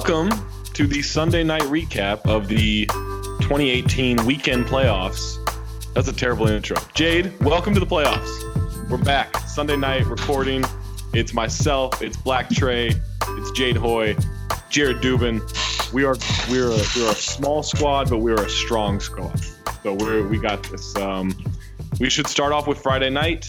Welcome to the Sunday night recap of the 2018 weekend playoffs. That's a terrible intro. Jade, welcome to the playoffs. We're back. Sunday night recording. It's myself, it's Black Trey, it's Jade Hoy, Jared Dubin. We're a small squad, but we're a strong squad. So we got this. We should start off with Friday night.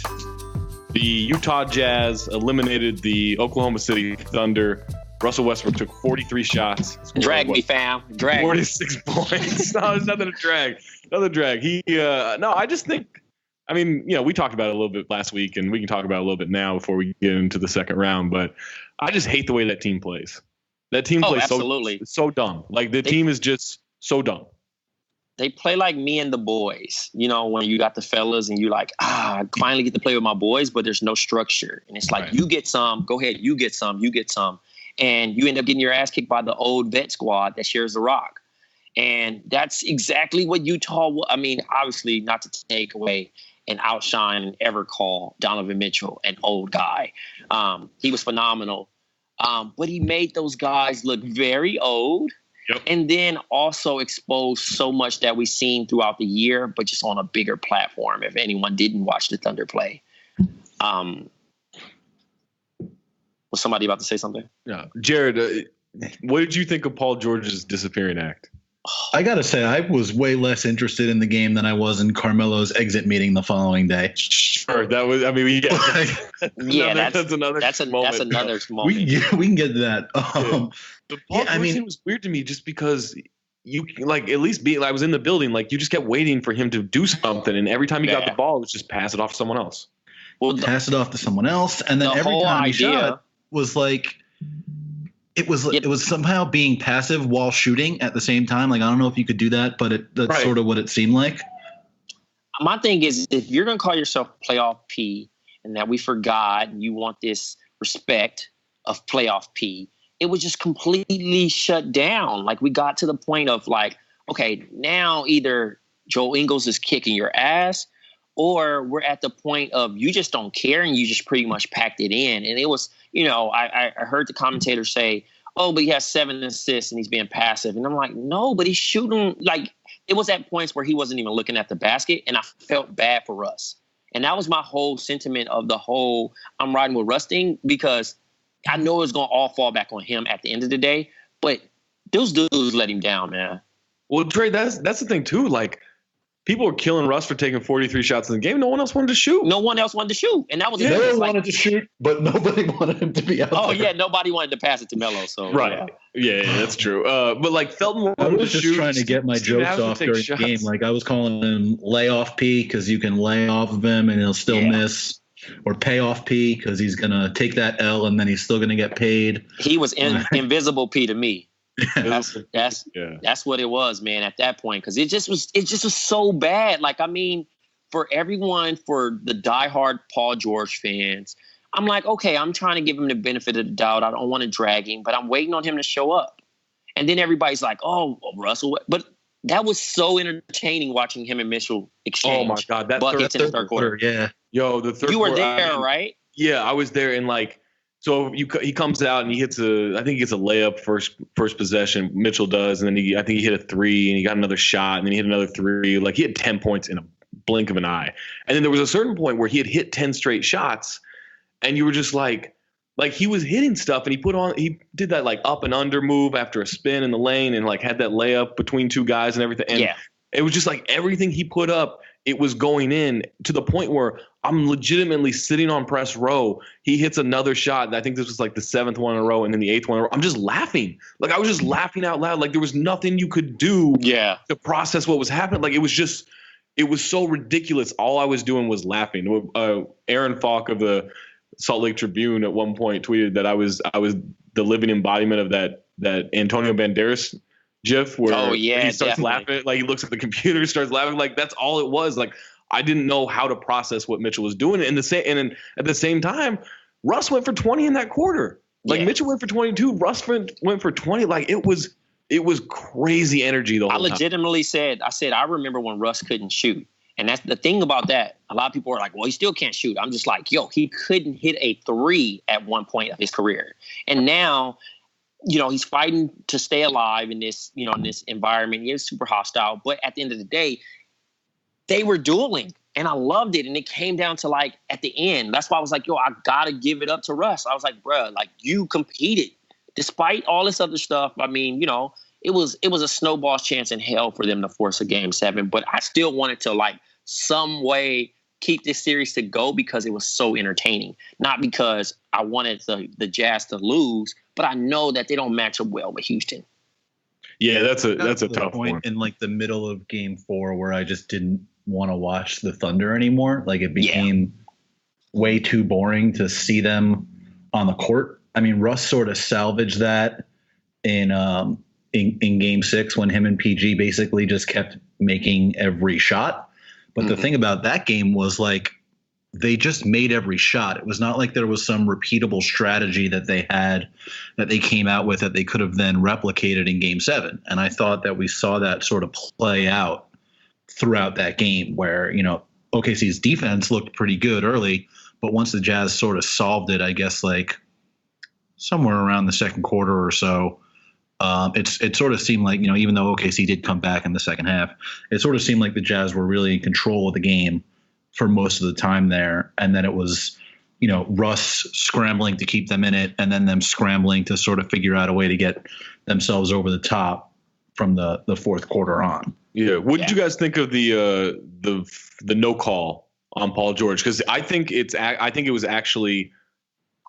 The Utah Jazz eliminated the Oklahoma City Thunder. Russell Westbrook took 43 shots. Drag me, fam. Drag 46 points. No, it's nothing to drag. Another drag. I just think, we talked about it a little bit last week, and we can talk about it a little bit now before we get into the second round, but I just hate the way that team plays. That team plays so dumb. Like, the team is just so dumb. They play like me and the boys. You know, when you got the fellas and you like, I finally get to play with my boys, but there's no structure. And it's like, right. You get some, go ahead, you get some. And you end up getting your ass kicked by the old vet squad that shares the rock. And that's exactly what Utah, obviously not to take away and outshine and ever call Donovan Mitchell an old guy. He was phenomenal. But he made those guys look very old. Yep. And then also exposed so much that we've seen throughout the year, but just on a bigger platform, if anyone didn't watch the Thunder play. Was somebody about to say something? Yeah. Jared, what did you think of Paul George's disappearing act? I got to say, I was way less interested in the game than I was in Carmelo's exit meeting the following day. Sure. That was, that's another moment. We can get to that. The Paul George thing was weird to me just because you at least I was in the building, like, you just kept waiting for him to do something. And every time he got the ball, it was just pass it off to someone else. Pass it off to someone else. And then every time he shot was like, it was somehow being passive while shooting at the same time. Like, I don't know if you could do that, but that's sort of what it seemed like. My thing is, if you're going to call yourself playoff P and that we forgot and you want this respect of playoff P, it was just completely shut down. Like, we got to the point of like, okay, now either Joe Ingles is kicking your ass or we're at the point of you just don't care and you just pretty much packed it in. And it was, I heard the commentator say, oh, but he has 7 assists and he's being passive. And I'm like, no, but he's shooting. Like, it was at points where he wasn't even looking at the basket, and I felt bad for Russ. And that was my whole sentiment of the whole I'm riding with Russ thing, because I know it was going to all fall back on him at the end of the day. But those dudes let him down, man. Well, Trey, that's the thing, too. Like, people were killing Russ for taking 43 shots in the game. No one else wanted to shoot. And that was Melo wanted to shoot, but nobody wanted him to be out there. Oh, yeah, nobody wanted to pass it to Melo. So right. Yeah, that's true. But, like, Felton I was just trying to get my jokes off during the game. Like, I was calling him layoff P because you can lay off of him and he'll still miss, or payoff P because he's going to take that L and then he's still going to get paid. He was invisible P to me. That's what it was, man, at that point, because it just was so bad. Like, for everyone, for the diehard Paul George fans, I'm like, okay, I'm trying to give him the benefit of the doubt. I don't want to drag him, but I'm waiting on him to show up. And then everybody's like, oh, Russell. But that was so entertaining watching him and Mitchell exchange. Oh my God, that buckets in the third quarter. Yeah, yo, the third. You were there, right? Yeah, I was there, and like. So he comes out and he hits I think he gets a layup first possession. Mitchell does, and then I think he hit a 3 and he got another shot, and then he hit another 3. Like, he had 10 points in a blink of an eye. And then there was a certain point where he had hit 10 straight shots, and you were just like he was hitting stuff, and he did that like up and under move after a spin in the lane, and like had that layup between two guys and everything. And it was just like everything he put up, it was going in, to the point where I'm legitimately sitting on press row. He hits another shot, and I think this was like the 7th one in a row, and then the 8th one in a row. I'm just laughing. Like, I was just laughing out loud. Like, there was nothing you could do to process what was happening. Like, it was so ridiculous. All I was doing was laughing. Aaron Falk of the Salt Lake Tribune at one point tweeted that I was the living embodiment of that Antonio Banderas GIF where he starts laughing. Like, he looks at the computer, starts laughing. Like, that's all it was. Like, I didn't know how to process what Mitchell was doing. And at the same time, Russ went for 20 in that quarter. Like, Mitchell went for 22. Russ went for 20. Like, it was crazy energy the whole time. I legitimately said, I remember when Russ couldn't shoot. And that's the thing about that. A lot of people are like, well, he still can't shoot. I'm just like, yo, he couldn't hit a 3 at one point of his career. And now he's fighting to stay alive in this, in this environment. He is super hostile. But at the end of the day, they were dueling. And I loved it. And it came down to, like, at the end. That's why I was like, I got to give it up to Russ. I was like, bruh, like, you competed. Despite all this other stuff, I mean, it was a snowball's chance in hell for them to force a Game 7. But I still wanted to, like, some way keep this series to go because it was so entertaining. Not because I wanted the Jazz to lose, but I know that they don't match up well with Houston. Yeah, that's a tough point one. In, like, the middle of Game 4 where I just didn't want to watch the Thunder anymore. Like, it became way too boring to see them on the court. I mean, Russ sort of salvaged that in Game 6 when him and PG basically just kept making every shot. But the thing about that game was, like, they just made every shot. It was not like there was some repeatable strategy that they had that they came out with that they could have then replicated in Game 7. And I thought that we saw that sort of play out throughout that game where, OKC's defense looked pretty good early, but once the Jazz sort of solved it, I guess, like, somewhere around the second quarter or so, it sort of seemed like, even though OKC did come back in the second half, it sort of seemed like the Jazz were really in control of the game for most of the time there. And then it was, Russ scrambling to keep them in it and then them scrambling to sort of figure out a way to get themselves over the top from the fourth quarter on. Yeah. What did you guys think of the no call on Paul George? Because I think it was actually.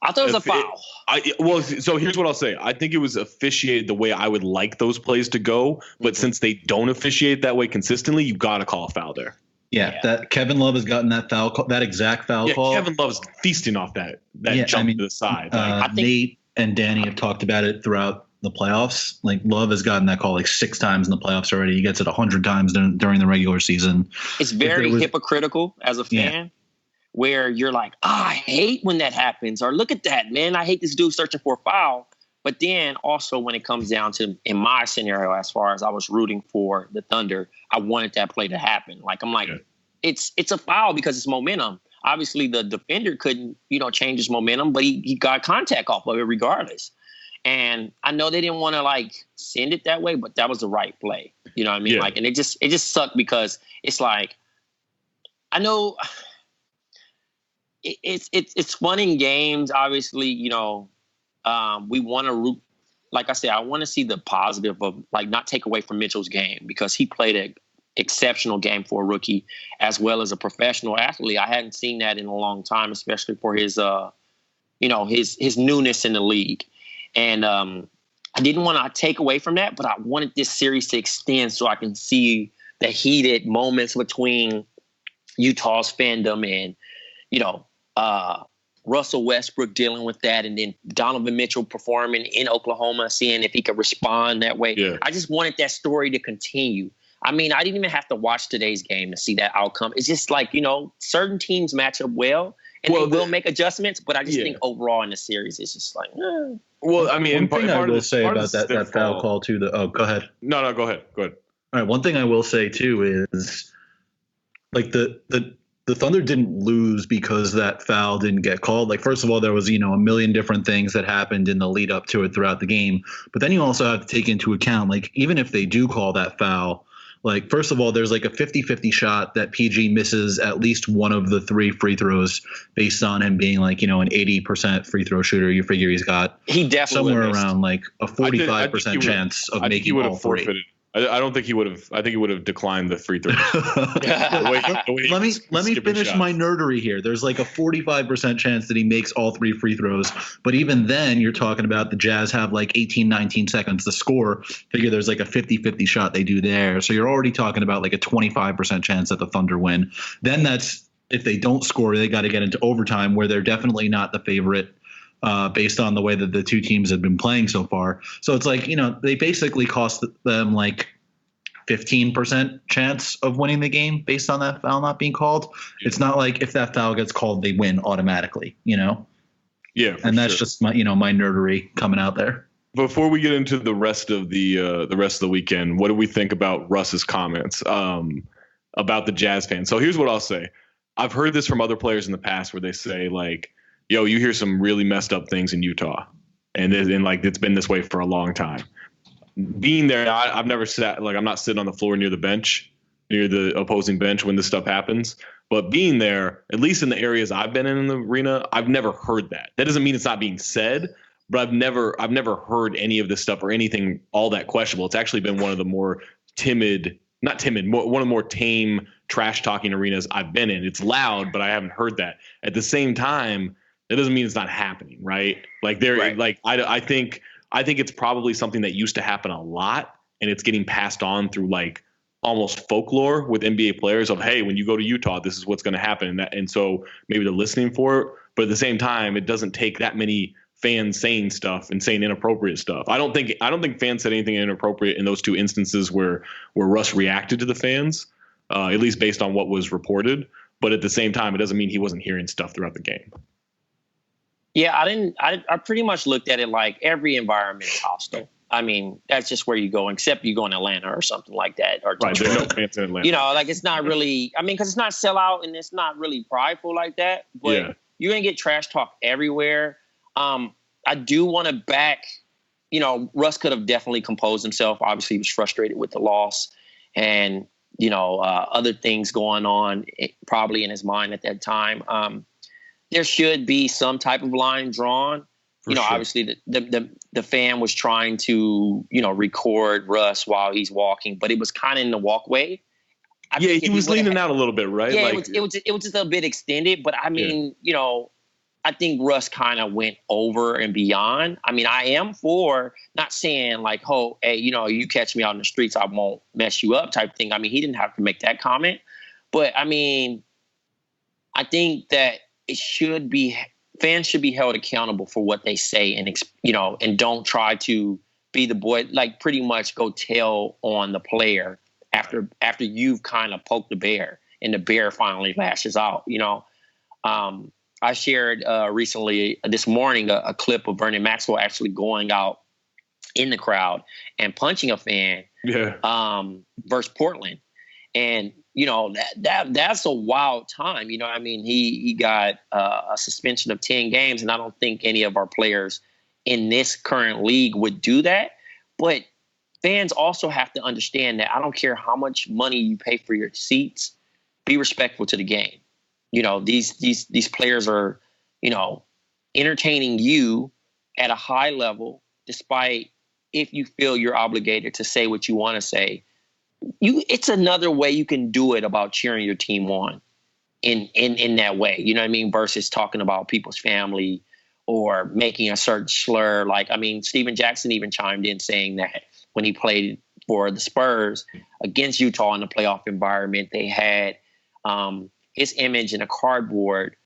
I thought it was a foul. So here's what I'll say. I think it was officiated the way I would like those plays to go, but since they don't officiate that way consistently, you got to call a foul there. Yeah, that Kevin Love has gotten that foul call, that exact foul call. Kevin Love's feasting off that jump to the side. I think Nate and Danny have talked about it throughout the playoffs. Like, Love has gotten that call like 6 times in the playoffs already. He gets it 100 times during the regular season. It's very hypocritical as a fan. Where you're like, I hate when that happens, or look at that, man, I hate this dude searching for a foul. But then also when it comes down to, in my scenario, as far as I was rooting for the Thunder, I wanted that play to happen. Like, I'm like, it's a foul because it's momentum. Obviously, the defender couldn't, change his momentum, but he got contact off of it regardless. And I know they didn't want to, like, send it that way, but that was the right play. You know what I mean? Yeah. Like, and it just sucked because it's like, I know. It's fun in games. Obviously, we want to root. Like I said, I want to see the positive of, like, not take away from Mitchell's game because he played an exceptional game for a rookie as well as a professional athlete. I hadn't seen that in a long time, especially for his, his newness in the league. And I didn't want to take away from that, but I wanted this series to extend so I can see the heated moments between Utah's fandom and, Russell Westbrook dealing with that, and then Donovan Mitchell performing in Oklahoma, seeing if he could respond that way. Yeah. I just wanted that story to continue. I mean, I didn't even have to watch today's game to see that outcome. It's just like, certain teams match up well, and they will make adjustments, but I just think overall in the series, it's just like, Well, I mean, one thing I will say about that foul call too. Go ahead. No, go ahead. All right. One thing I will say too is, like, the Thunder didn't lose because that foul didn't get called. Like, first of all, there was, a million different things that happened in the lead up to it throughout the game. But then you also have to take into account, like, even if they do call that foul, like, first of all, there's like a 50-50 shot that PG misses at least one of the 3 free throws based on him being, like, an 80% free throw shooter. You figure he definitely somewhere around like a 45% chance of making all 3. Forfeited. I don't think he would have. I think he would have declined the free throw. Let me finish my nerdery here. There's like a 45% chance that he makes all 3 free throws. But even then, you're talking about the Jazz have like 18, 19 seconds to score. Figure there's like a 50-50 shot they do there. So you're already talking about like a 25% chance that the Thunder win. Then that's if they don't score, they got to get into overtime where they're definitely not the favorite. Based on the way that the two teams have been playing so far. So it's like, they basically cost them like 15% chance of winning the game based on that foul not being called. It's not like if that foul gets called, they win automatically, Yeah. And that's just my, my nerdery coming out there. Before we get into the rest of the weekend, what do we think about Russ's comments about the Jazz fans? So here's what I'll say. I've heard this from other players in the past where they say, like, yo, you hear some really messed up things in Utah. and like it's been this way for a long time. Being there, I've never sat, like I'm not sitting on the floor near the bench, near the opposing bench when this stuff happens. But being there, at least in the areas I've been in the arena, I've never heard that. That doesn't mean it's not being said, but I've never heard any of this stuff or anything all that questionable. It's actually been one of the more one of the more tame trash talking arenas I've been in. It's loud, but I haven't heard that. At the same time, that doesn't mean it's not happening, right? Like I think it's probably something that used to happen a lot, and it's getting passed on through like almost folklore with NBA players of, hey, when you go to Utah, this is what's going to happen, and so maybe they're listening for it. But at the same time, it doesn't take that many fans saying stuff and saying inappropriate stuff. I don't think fans said anything inappropriate in those two instances where Russ reacted to the fans, at least based on what was reported. But at the same time, it doesn't mean he wasn't hearing stuff throughout the game. Yeah, I pretty much looked at it like every environment is hostile. I mean, that's just where you go, except you go in Atlanta or something like that. Or right, there's no fans in Atlanta. You know, like it's not really, I mean, because it's not sellout and it's not really prideful like that. But you're going to get trash talk everywhere. I do want to back, you know, Russ could have definitely composed himself. Obviously, he was frustrated with the loss and, you know, other things going on probably in his mind at that time. There should be some type of line drawn. You know, obviously the fan was trying to, you know, record Russ while he's walking, but it was kind of in the walkway. He was leaning out a little bit, right? Yeah, like, it was just a bit extended, but I mean, you know, I think Russ kind of went over and beyond. I mean, I am for not saying like, oh, hey, you know, you catch me out in the streets, I won't mess you up type thing. I mean, he didn't have to make that comment. But I mean, I think that fans should be held accountable for what they say and, you know, and don't try to be the boy, like pretty much go tell on the player after you've kind of poked the bear and the bear finally lashes out, you know. I shared recently this morning a clip of Vernon Maxwell actually going out in the crowd and punching a fan versus Portland. And, you know, that's a wild time. You know, I mean, he got a suspension of 10 games, and I don't think any of our players in this current league would do that. But fans also have to understand that I don't care how much money you pay for your seats, be respectful to the game. You know, these players are, you know, entertaining you at a high level, despite if you feel you're obligated to say what you want to say. It's another way you can do it about cheering your team on in that way. You know what I mean? Versus talking about people's family or making a certain slur. Like, I mean, Steven Jackson even chimed in saying that when he played for the Spurs against Utah in the playoff environment, they had his image in a cardboard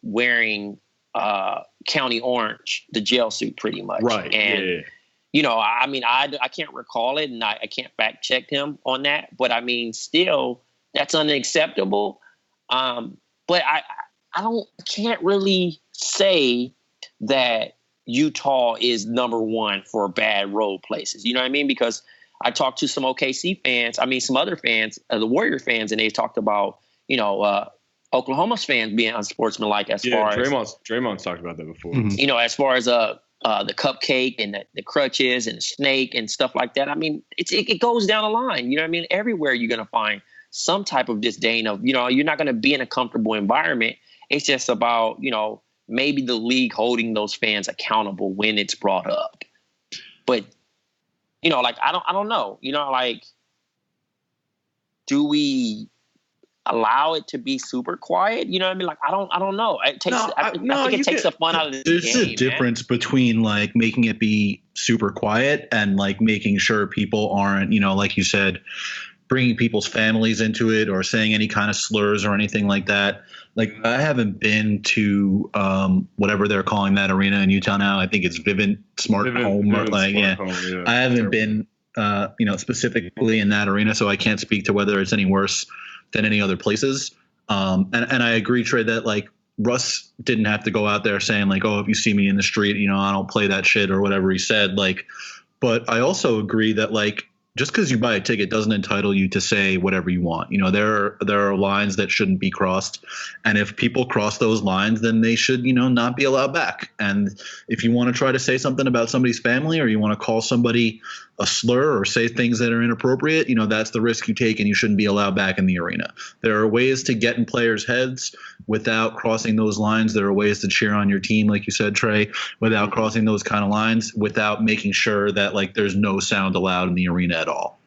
wearing County Orange, the jail suit pretty much. Right. And, you know, I mean, I can't recall it and I can't fact check him on that. But I mean, still, that's unacceptable. But I can't really say that Utah is number one for bad road places. You know what I mean? Because I talked to some OKC fans, I mean, some other fans, the Warrior fans, and they talked about, you know, Oklahoma's fans being unsportsmanlike as far as Draymond's talked about that before. You know, as far as the cupcake and the crutches and the snake and stuff like that. I mean, it goes down the line. You know what I mean? Everywhere you're going to find some type of disdain of, you know, you're not going to be in a comfortable environment. It's just about, you know, maybe the league holding those fans accountable when it's brought up. But, you know, like, I don't know, you know, like, do we allow it to be super quiet? You know what I mean? Like, I don't know. I think it takes the fun out of the game. There's a difference between like making it be super quiet and like making sure people aren't, you know, like you said, bringing people's families into it or saying any kind of slurs or anything like that. Like, I haven't been to whatever they're calling that arena in Utah now. I think it's Vivint Smart Home. I haven't been, you know, specifically in that arena, so I can't speak to whether it's any worse than any other places. And I agree, Trey, that like Russ didn't have to go out there saying like, oh, if you see me in the street, you know, I don't play that shit or whatever he said. Like, but I also agree that like just because you buy a ticket doesn't entitle you to say whatever you want. You know, there are lines that shouldn't be crossed, and if people cross those lines, then they should, you know, not be allowed back. And if you want to try to say something about somebody's family, or you want to call somebody a slur or say things that are inappropriate, you know, that's the risk you take, and you shouldn't be allowed back in the arena. There are ways to get in players' heads without crossing those lines. There are ways to cheer on your team, like you said, Trey, without crossing those kind of lines, without making sure that like there's no sound allowed in the arena at all.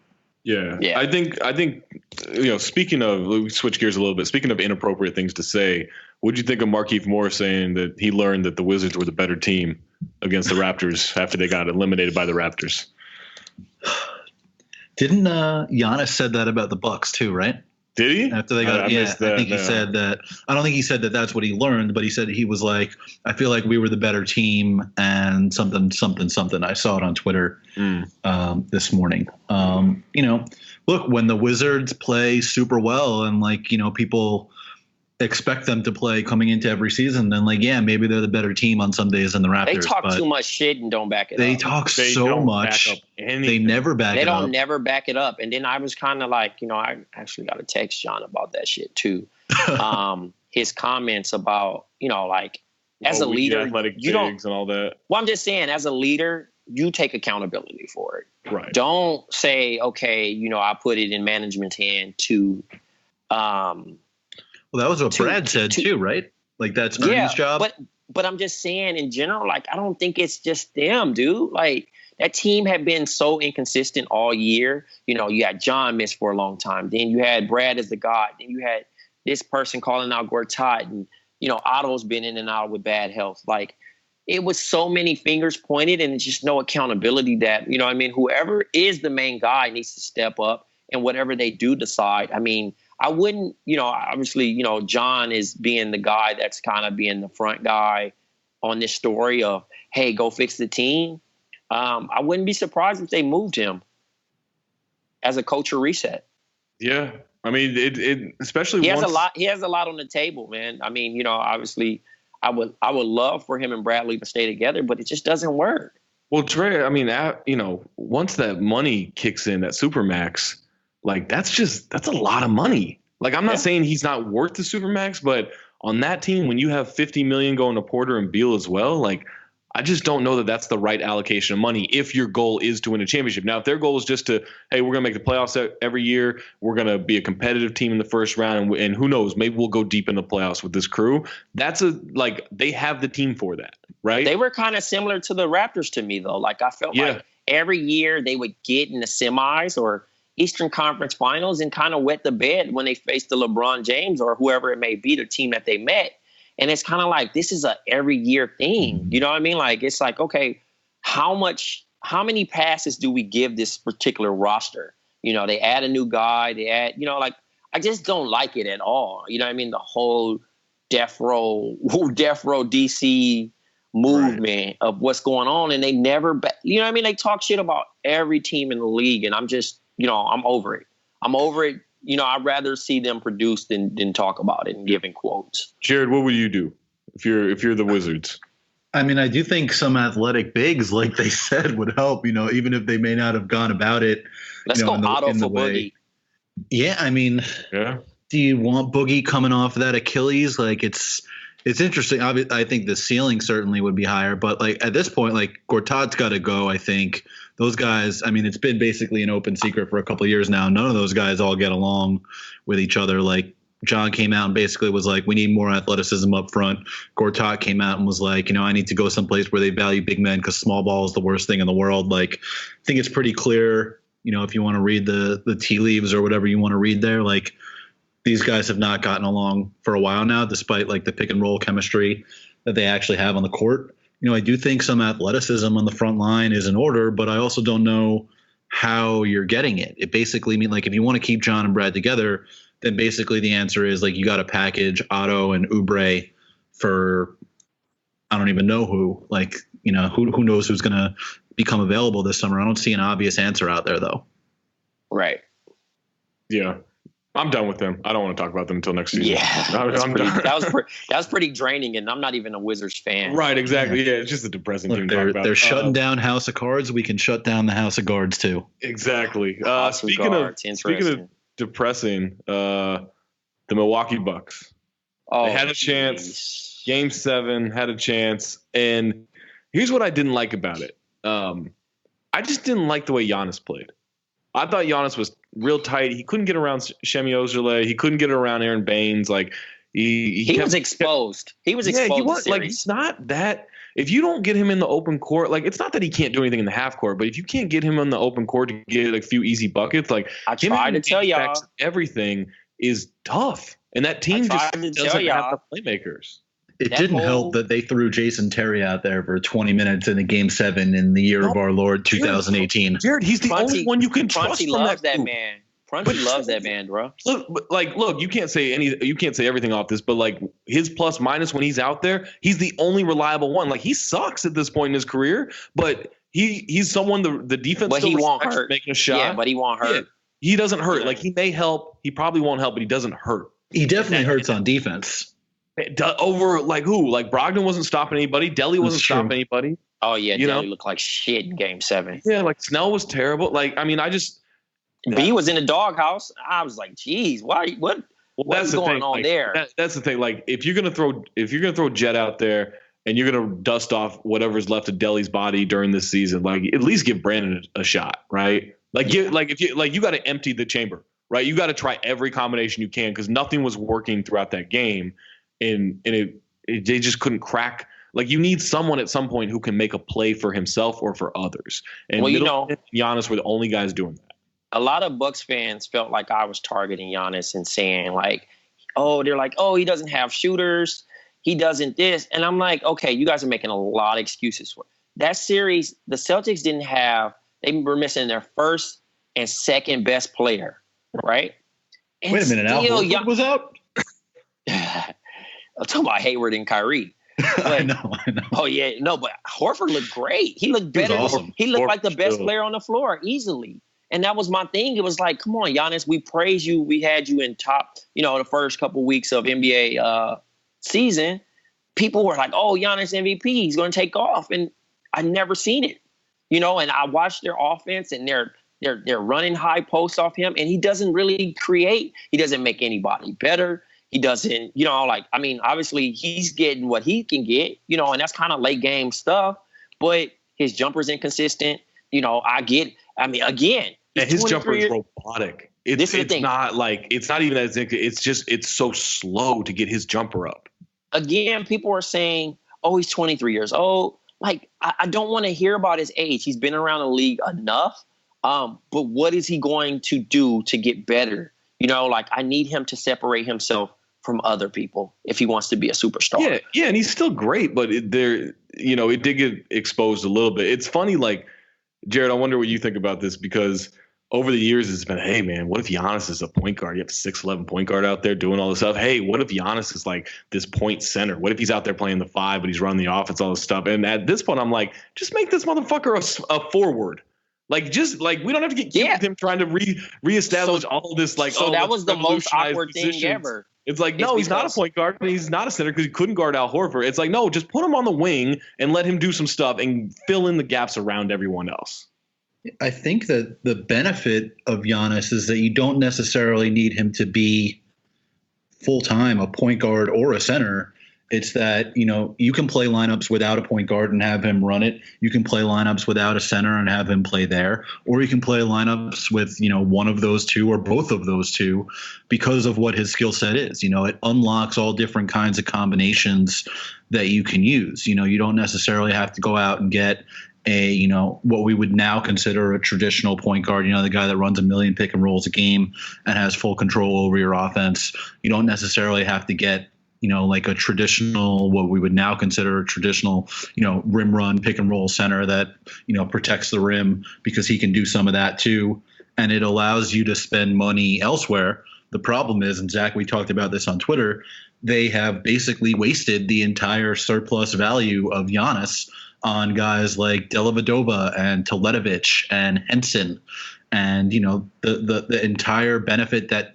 Yeah. I think you know, speaking of, we switch gears a little bit. Speaking of inappropriate things to say, what do you think of Markieff Morris saying that he learned that the Wizards were the better team against the Raptors after they got eliminated by the Raptors? Didn't Giannis said that about the Bucks too, right? Did he? After they got, I think he said that. I don't think he said that that's what he learned, but he said he was like, I feel like we were the better team, and something. I saw it on Twitter this morning. You know, look, when the Wizards play super well, and like, you know, people expect them to play coming into every season, then like, yeah, maybe they're the better team on some days than the Raptors. They talk too much shit and don't back it up. They talk so much. They never back it up. They don't never back it up. And then I was kind of like, you know, I actually got to text John about that shit too. His comments about, you know, like as a leader, you don't, and all that. Well, I'm just saying, as a leader, you take accountability for it. Right. Don't say, okay, you know, I put it in management's hand to, well, that was what Brad said too, right? Like that's Ernie's job. But I'm just saying in general, like, I don't think it's just them, dude. Like, that team had been so inconsistent all year. You know, you had John miss for a long time. Then you had Brad as the god. Then you had this person calling out Gortat. And, you know, Otto's been in and out with bad health. Like, it was so many fingers pointed and just no accountability that, you know what I mean, whoever is the main guy needs to step up, and whatever they do decide. I mean, I wouldn't, you know, obviously, you know, John is being the guy that's kind of being the front guy on this story of, hey, go fix the team. I wouldn't be surprised if they moved him as a culture reset. Yeah. I mean, it especially he has a lot on the table, man. I mean, you know, obviously I would love for him and Bradley to stay together, but it just doesn't work. Well, Trey, I mean, you know, once that money kicks in, that Supermax, like that's a lot of money. Like, I'm not saying he's not worth the Supermax, but on that team, when you have $50 million going to Porter and Beal as well, like, I just don't know that that's the right allocation of money if your goal is to win a championship. Now, if their goal is just to, hey, we're going to make the playoffs every year, we're going to be a competitive team in the first round, and who knows, maybe we'll go deep in the playoffs with this crew. That's they have the team for that, right? They were kind of similar to the Raptors to me, though. Like, I felt like every year they would get in the semis or Eastern Conference Finals and kind of wet the bed when they faced the LeBron James or whoever it may be, the team that they met. And it's kind of like, this is a every year thing. You know what I mean? Like, it's like, okay, how many passes do we give this particular roster? You know, they add a new guy, they add, you know, like, I just don't like it at all. You know what I mean? The whole death row DC movement of what's going on. And they never, you know what I mean? They talk shit about every team in the league. And I'm just, you know, I'm over it. You know, I'd rather see them produce than talk about it and giving quotes. Jared, what would you do if you're the Wizards? I mean, I do think some athletic bigs, like they said, would help, you know, even if they may not have gone about it. Let's go Otto for Boogie. Yeah, I mean, do you want Boogie coming off of that Achilles? Like, it's interesting. I think the ceiling certainly would be higher, but like at this point, like Gortat's got to go. I think those guys, I mean, it's been basically an open secret for a couple of years now. None of those guys all get along with each other. Like, John came out and basically was like, we need more athleticism up front. Gortat came out and was like, you know, I need to go someplace where they value big men because small ball is the worst thing in the world. Like, I think it's pretty clear, you know, if you want to read the tea leaves or whatever you want to read there, like, these guys have not gotten along for a while now, despite like the pick and roll chemistry that they actually have on the court. You know, I do think some athleticism on the front line is in order, but I also don't know how you're getting it. It basically means, like, if you want to keep John and Brad together, then basically the answer is like you got to package Otto and Oubre for I don't even know who. Like, you know, who knows who's going to become available this summer. I don't see an obvious answer out there, though. Right. Yeah. I'm done with them. I don't want to talk about them until next season. Yeah, that was pretty draining, and I'm not even a Wizards fan. Right, exactly. Yeah, it's just a depressing thing to talk about. They're shutting down House of Cards. We can shut down the House of Guards too. Exactly. Speaking of depressing, the Milwaukee Bucks. They had a chance. Game 7 had a chance, and here's what I didn't like about it. I just didn't like the way Giannis played. I thought Giannis was real tight. He couldn't get around Shemi Ojale. He couldn't get around Aaron Baines. Like he was exposed. He was exposed. Like it's not that. If you don't get him in the open court, like it's not that he can't do anything in the half court, but if you can't get him in the open court to get a few easy buckets, like I tried to tell y'all, everything is tough, and that team just doesn't have the playmakers. It didn't help that they threw Jason Terry out there for 20 minutes in a Game 7 in the year of our Lord 2018. Jared, he's the only one you can trust. Prunty loves that man. Prunty loves that man, bro. Look, you can't say everything off this, but like his plus minus when he's out there, he's the only reliable one. Like he sucks at this point in his career, but he's someone the defense. But he won't hurt making a shot. Yeah, but he won't hurt. Yeah, he doesn't hurt. Like he may help. He probably won't help, but he doesn't hurt. He definitely hurts on defense. Over like who? Like Brogdon wasn't stopping anybody. Delly wasn't stopping anybody. Oh yeah, Delly looked like shit in Game 7. Yeah, like Snell was terrible. Like I mean, B was in the doghouse. I was like, geez, what is going on there? That's the thing. Like if you're gonna throw Jet out there and you're gonna dust off whatever's left of Delly's body during this season, like at least give Brandon a shot, right? Like you got to empty the chamber, right? You got to try every combination you can because nothing was working throughout that game. And they just couldn't crack. Like you need someone at some point who can make a play for himself or for others. And Giannis were the only guys doing that. A lot of Bucks fans felt like I was targeting Giannis and saying like, he doesn't have shooters. He doesn't this. And I'm like, okay, you guys are making a lot of excuses for it. That series. The Celtics they were missing their first and second best player, right? And wait a minute, Al Horford was out? I'm talking about Hayward and Kyrie. I know. Oh, yeah. No, but Horford looked great. He looked better. Awesome. He looked like the best player on the floor easily. And that was my thing. It was like, come on, Giannis, we praise you. We had you in top, the first couple weeks of NBA season. People were like, oh, Giannis MVP. He's going to take off. And I never seen it, and I watched their offense and they're running high posts off him. And he doesn't really create. He doesn't make anybody better. He doesn't, obviously he's getting what he can get, and that's kind of late game stuff, but his jumper's inconsistent. Again, his jumper is robotic. It's not even as it's so slow to get his jumper up. Again, people are saying, oh, he's 23 years old. Like, I don't want to hear about his age. He's been around the league enough. But what is he going to do to get better? I need him to separate himself from other people if he wants to be a superstar. Yeah, and he's still great, but it did get exposed a little bit. It's funny, like, Jared, I wonder what you think about this because over the years it's been, hey, man, what if Giannis is a point guard? You have a 6'11" point guard out there doing all this stuff. Hey, what if Giannis is like this point center? What if he's out there playing the 5, but he's running the offense, all this stuff? And at this point, I'm like, just make this motherfucker a forward. Like, just like we don't have to get cute with him trying to reestablish all this. Like, so that was the most awkward thing ever. It's like, no, he's not a point guard and he's not a center because he couldn't guard Al Horford. It's like, no, just put him on the wing and let him do some stuff and fill in the gaps around everyone else. I think that the benefit of Giannis is that you don't necessarily need him to be full-time a point guard or a center. It's that, you can play lineups without a point guard and have him run it. You can play lineups without a center and have him play there. Or you can play lineups with, one of those two or both of those two because of what his skill set is. It unlocks all different kinds of combinations that you can use. You don't necessarily have to go out and get what we would now consider a traditional point guard, the guy that runs 1 million pick and rolls a game and has full control over your offense. You don't necessarily have to get like a traditional, what we would now consider a traditional, rim run, pick and roll center that, protects the rim because he can do some of that too. And it allows you to spend money elsewhere. The problem is, and Zach, we talked about this on Twitter, they have basically wasted the entire surplus value of Giannis on guys like Dellavedova and Teletovic and Henson. And, the entire benefit that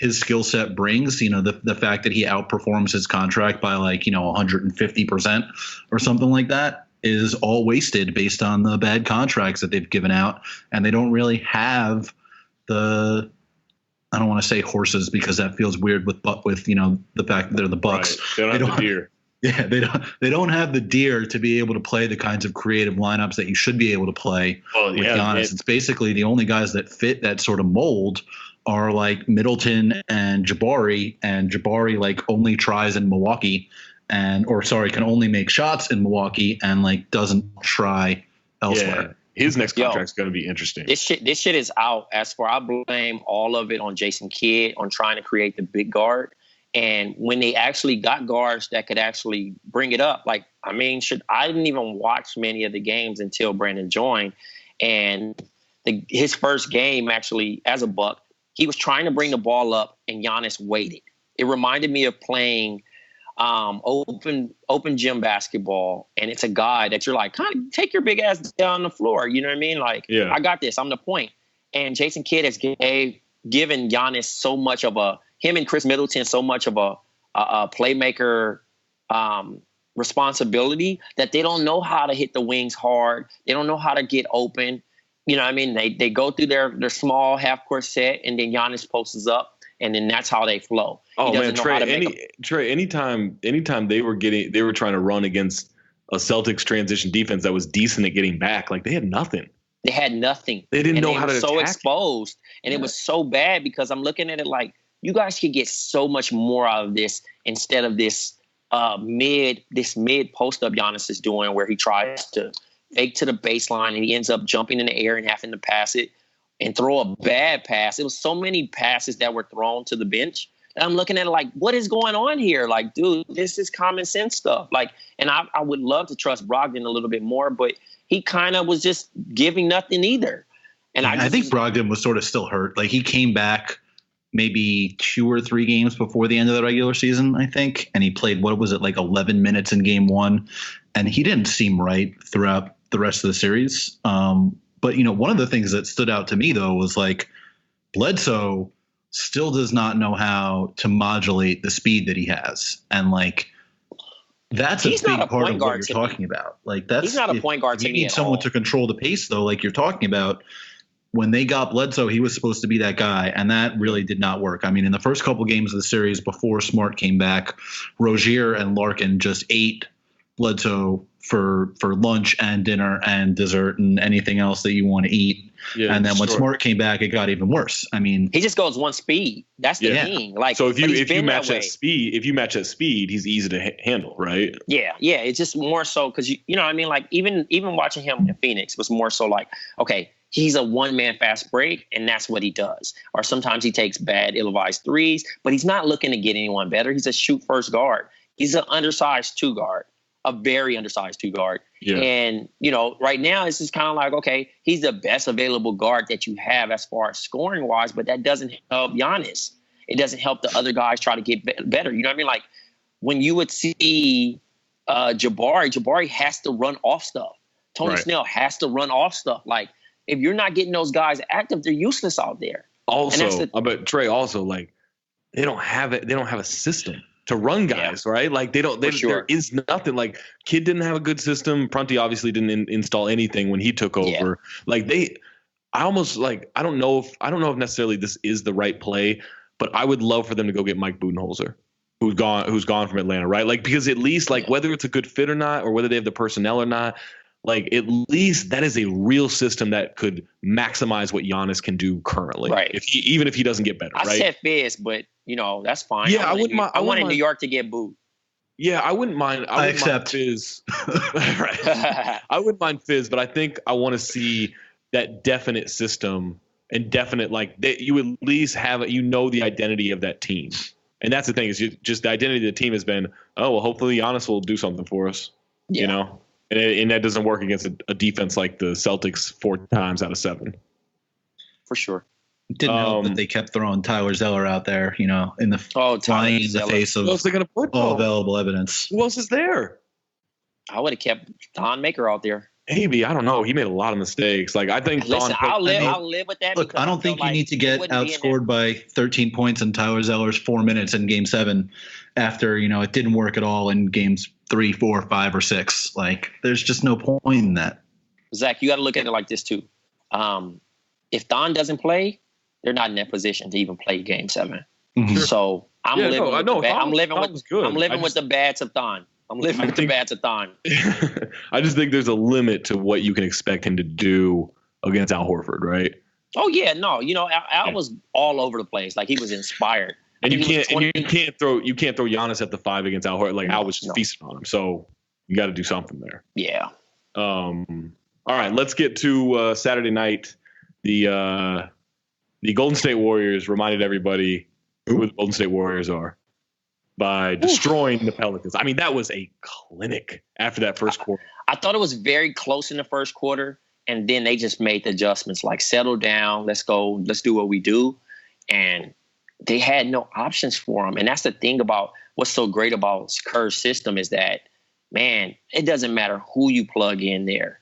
his skill set brings, the fact that he outperforms his contract by 150% or something like that is all wasted based on the bad contracts that they've given out. And they don't really have I don't want to say horses because that feels weird with the fact that they're the Bucks. Right. They don't have the deer. Yeah, they don't have the deer to be able to play the kinds of creative lineups that you should be able to play with Giannis. It's basically the only guys that fit that sort of mold are like Middleton and Jabari only tries in Milwaukee can only make shots in Milwaukee and doesn't try elsewhere. Yeah. His next contract's going to be interesting. This shit is out. As for I blame all of it on Jason Kidd on trying to create the big guard. And when they actually got guards that could actually bring it up, I didn't even watch many of the games until Brandon joined. And his first game actually as a Buck, he was trying to bring the ball up and Giannis waited. It reminded me of playing open gym basketball, and it's a guy that you're like, kind of take your big ass down the floor. You know what I mean? I got this. I'm the point. And Jason Kidd has given Giannis so much of him and Chris Middleton so much of a playmaker responsibility that they don't know how to hit the wings hard. They don't know how to get open. You know what I mean? They go through their small half-court set, and then Giannis posts up, and then that's how they flow. Oh man, Trey, anytime they were trying to run against a Celtics transition defense that was decent at getting back, they had nothing. They had nothing. They didn't know how to attack. So exposed, and it was so bad because I'm looking at it like, you guys could get so much more out of this instead of this mid post up Giannis is doing, where he tries to fake to the baseline and he ends up jumping in the air and having to pass it and throw a bad pass. It was so many passes that were thrown to the bench. And I'm looking at it like, what is going on here? Dude, this is common sense stuff. And I would love to trust Brogdon a little bit more, but he kind of was just giving nothing either. And I think Brogdon was sort of still hurt. He came back maybe 2 or 3 games before the end of the regular season, I think. And he played, 11 minutes in game 1. And he didn't seem right throughout the rest of the series. But, one of the things that stood out to me, though, was Bledsoe still does not know how to modulate the speed that he has. And that's a big part of what you're talking about. He's not a point guard to me. You need someone to control the pace, though, like you're talking about. When they got Bledsoe, he was supposed to be that guy, and that really did not work. I mean, in the first couple games of the series before Smart came back, Rozier and Larkin just ate Bledsoe for lunch and dinner and dessert and anything else that you want to eat. Yeah, and then when Smart came back, it got even worse. I mean, he just goes one speed. That's the thing. So if you match that speed, he's easy to handle, right? Yeah. It's just more so because you know what I mean. Even watching him in Phoenix was more so okay. He's a one-man fast break, and that's what he does. Or sometimes he takes bad, ill-advised threes, but he's not looking to get anyone better. He's a shoot-first guard. He's an undersized 2 guard, a very undersized 2 guard. Yeah. And, right now it's just kind of okay, he's the best available guard that you have as far as scoring-wise, but that doesn't help Giannis. It doesn't help the other guys try to get better. You know what I mean? When you would see Jabari has to run off stuff. Tony Snell has to run off stuff. If you're not getting those guys active, they're useless out there. Also, but Trey, they don't have it. They don't have a system to run guys, right? There is nothing. Kidd didn't have a good system. Prunty obviously didn't install anything when he took over. Yeah. I don't know if necessarily this is the right play, but I would love for them to go get Mike Budenholzer, who's gone from Atlanta, right? Because at least whether it's a good fit or not, or whether they have the personnel or not, at least that is a real system that could maximize what Giannis can do currently. Right. Even if he doesn't get better. I said Fizz, but that's fine. Yeah, I wanted New York to get booed. Yeah, I wouldn't mind. I wouldn't mind Fizz. Right. I wouldn't mind Fizz, but I think I want to see that definite system and definite that you at least have the identity of that team. And that's the thing is just the identity of the team has been, hopefully Giannis will do something for us. Yeah. And that doesn't work against a defense like the Celtics 4 times out of 7. For sure. Didn't help that they kept throwing Tyler Zeller out there, in the flying in the face of all available evidence. Who else is there? I would have kept Don Maker out there. Maybe, I don't know. He made a lot of mistakes. Like, I think I'll live with that. Look, I don't think you need to get outscored by 13 points in Tyler Zeller's 4 minutes in Game 7 after, it didn't work at all in Games 3, 4, 5, or 6. Like, there's just no point in that. Zach, you got to look at it like this, too. If Don doesn't play, they're not in that position to even play Game 7. Mm-hmm. So I'm living with the bats of Don. I'm living with the bats of Don. I just think there's a limit to what you can expect him to do against Al Horford, right? Oh yeah, no, Al was all over the place. Like, he was inspired. And you can't throw Giannis at the 5 against Al Horford. Like, Al was just feasting on him. So you got to do something there. Yeah. All right, let's get to Saturday night. The Golden State Warriors reminded everybody who the Golden State Warriors are by destroying the Pelicans. I mean, that was a clinic after that first quarter. I thought it was very close in the first quarter, and then they just made the adjustments, like, settle down, let's go, let's do what we do. And they had no options for them. And that's the thing about what's so great about Kerr's system is that, man, it doesn't matter who you plug in there.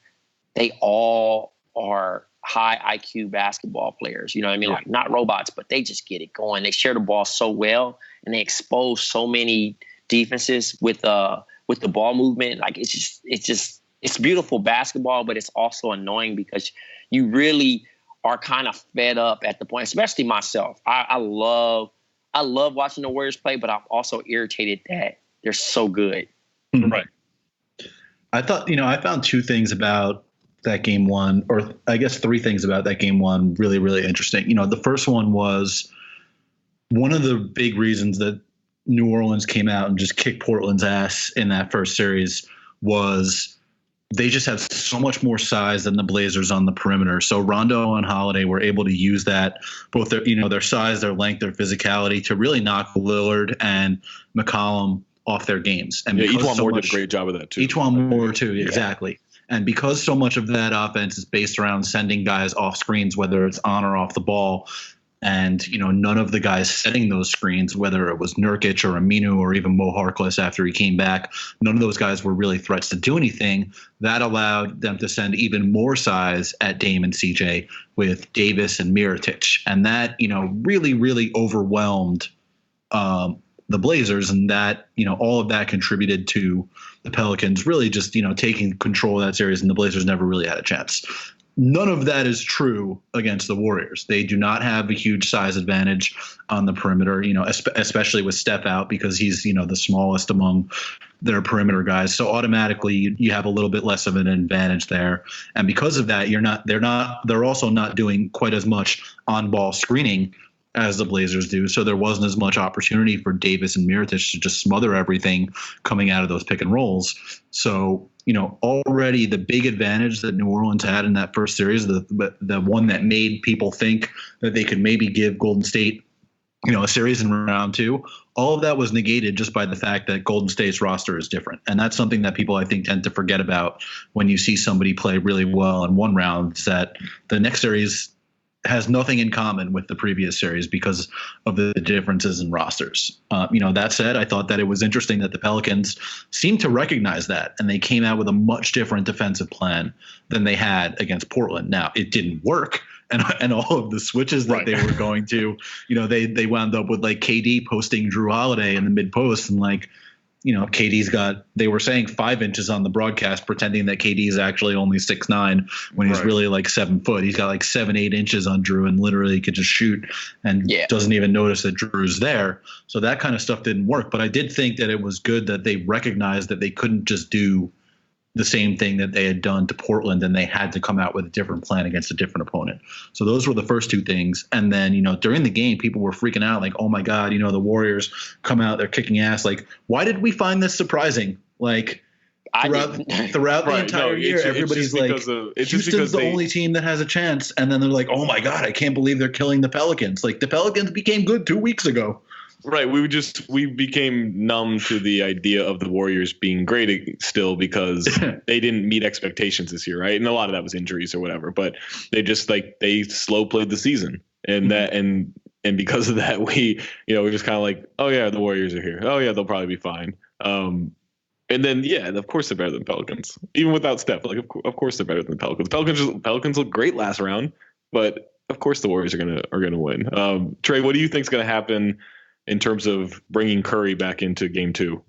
They all are high IQ basketball players. You know what I mean? Like, not robots, but they just get it going. They share the ball so well, and they expose so many defenses with the ball movement. Like, it's beautiful basketball, but it's also annoying because you really are kind of fed up at the point, especially myself. I love watching the Warriors play, but I'm also irritated that they're so good. Right. I thought, I found 2 things about that Game 1, or I guess 3 things about that Game 1 really, really interesting. The first one was one of the big reasons that New Orleans came out and just kicked Portland's ass in that first series was they just have so much more size than the Blazers on the perimeter. So Rondo and Holiday were able to use that, both their size, their length, their physicality, to really knock Lillard and McCollum off their games. And Ejuan Moore did a great job of that too. Ejuan Moore too, exactly. And because so much of that offense is based around sending guys off screens, whether it's on or off the ball, and none of the guys setting those screens, whether it was Nurkic or Aminu or even Mo Harkless after he came back, none of those guys were really threats to do anything. That allowed them to send even more size at Dame and CJ with Davis and Mirotic, and that really, really overwhelmed the Blazers, and that all of that contributed to the Pelicans really just taking control of that series, and the Blazers never really had a chance. None of that is true against the Warriors. They do not have a huge size advantage on the perimeter, especially with Steph out, because he's the smallest among their perimeter guys. So automatically you have a little bit less of an advantage there, and because of that, they're also not doing quite as much on-ball screening as the Blazers do. So there wasn't as much opportunity for Davis and Mirotic to just smother everything coming out of those pick and rolls. So, already the big advantage that New Orleans had in that first series, the one that made people think that they could maybe give Golden State, a series in round 2, all of that was negated just by the fact that Golden State's roster is different. And that's something that people, I think, tend to forget about when you see somebody play really well in one round, is that the next series has nothing in common with the previous series because of the differences in rosters. That said, I thought that it was interesting that the Pelicans seemed to recognize that, and they came out with a much different defensive plan than they had against Portland. Now, it didn't work, and all of the switches that they were going to, they wound up with like KD posting Drew Holiday in the mid post, and like, they were saying 5 inches on the broadcast, pretending that KD is actually only 6'9" when he's really like 7 foot. He's got like 7-8 inches on Drew and literally could just shoot and doesn't even notice that Drew's there. So that kind of stuff didn't work. But I did think that it was good that they recognized that they couldn't just do the same thing that they had done to Portland, and they had to come out with a different plan against a different opponent. So those were the first 2 things. And then, during the game, people were freaking out like, oh my God, the Warriors come out, they're kicking ass. Like, why did we find this surprising? Like, throughout the entire year, everybody's like, Houston's the only team that has a chance. And then they're like, oh my God, I can't believe they're killing the Pelicans. Like, the Pelicans became good 2 weeks ago. Right. We became numb to the idea of the Warriors being great still because they didn't meet expectations this year. Right. And a lot of that was injuries or whatever, but they just they slow played the season, and that, and because of that, we, we're just kind of like, oh yeah, the Warriors are here. Oh yeah, they'll probably be fine. And then, yeah, of course they're better than Pelicans. Even without Steph, like of course they're better than the Pelicans. Pelicans look great last round, but of course the Warriors are gonna win. Trey, what do you think is gonna happen in terms of bringing Curry back into Game 2?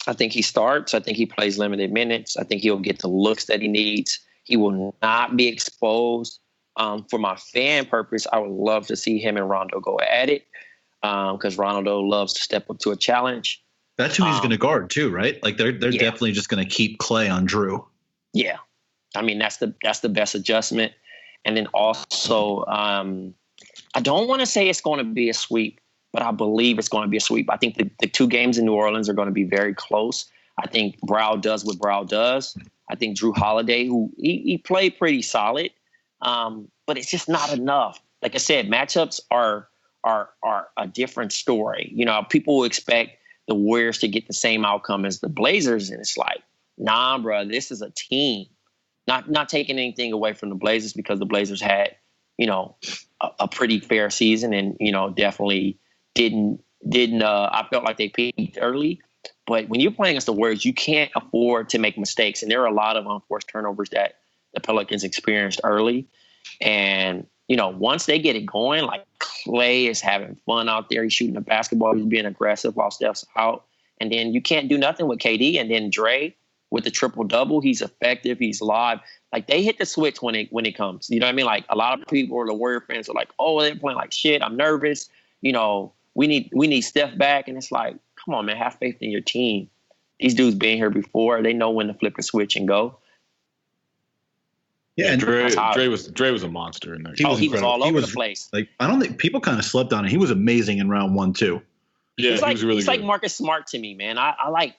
I think he starts. I think he plays limited minutes. I think he'll get the looks that he needs. He will not be exposed. For my fan purpose, I would love to see him and Rondo go at it because Rondo loves to step up to a challenge. That's who he's going to guard too, right? Like they're definitely just going to keep Clay on Drew. Yeah, I mean that's the best adjustment. And then also, I don't want to say it's going to be a sweep, but I believe it's going to be a sweep. I think the 2 games in New Orleans are going to be very close. I think Brow does what Brow does. I think Drew Holiday, who he played pretty solid, but it's just not enough. Like I said, matchups are a different story. You know, people expect the Warriors to get the same outcome as the Blazers, and it's like, nah, bro, this is a team. Not taking anything away from the Blazers because the Blazers had, you know, a pretty fair season, and you know, definitely didn't. I felt like they peaked early, but when you're playing against the Warriors, you can't afford to make mistakes, and there are a lot of unforced turnovers that the Pelicans experienced early, and you know, once they get it going, like Clay is having fun out there. He's shooting the basketball. He's being aggressive while Steph's out. And then you can't do nothing with KD. And then Dre with the triple-double, he's effective. He's live. Like, they hit the switch when it comes. You know what I mean? Like, a lot of people or the Warrior fans are like, oh, they're playing like shit. I'm nervous. You know, we need Steph back. And it's like, come on, man, have faith in your team. These dudes been here before. They know when to flip the switch and go. Yeah, and Dre was a monster in there. He was all over the place. Like, I don't think people kind of slept on it. He was amazing in round 1 too. Yeah, he was really he's good. like Marcus Smart to me, man. I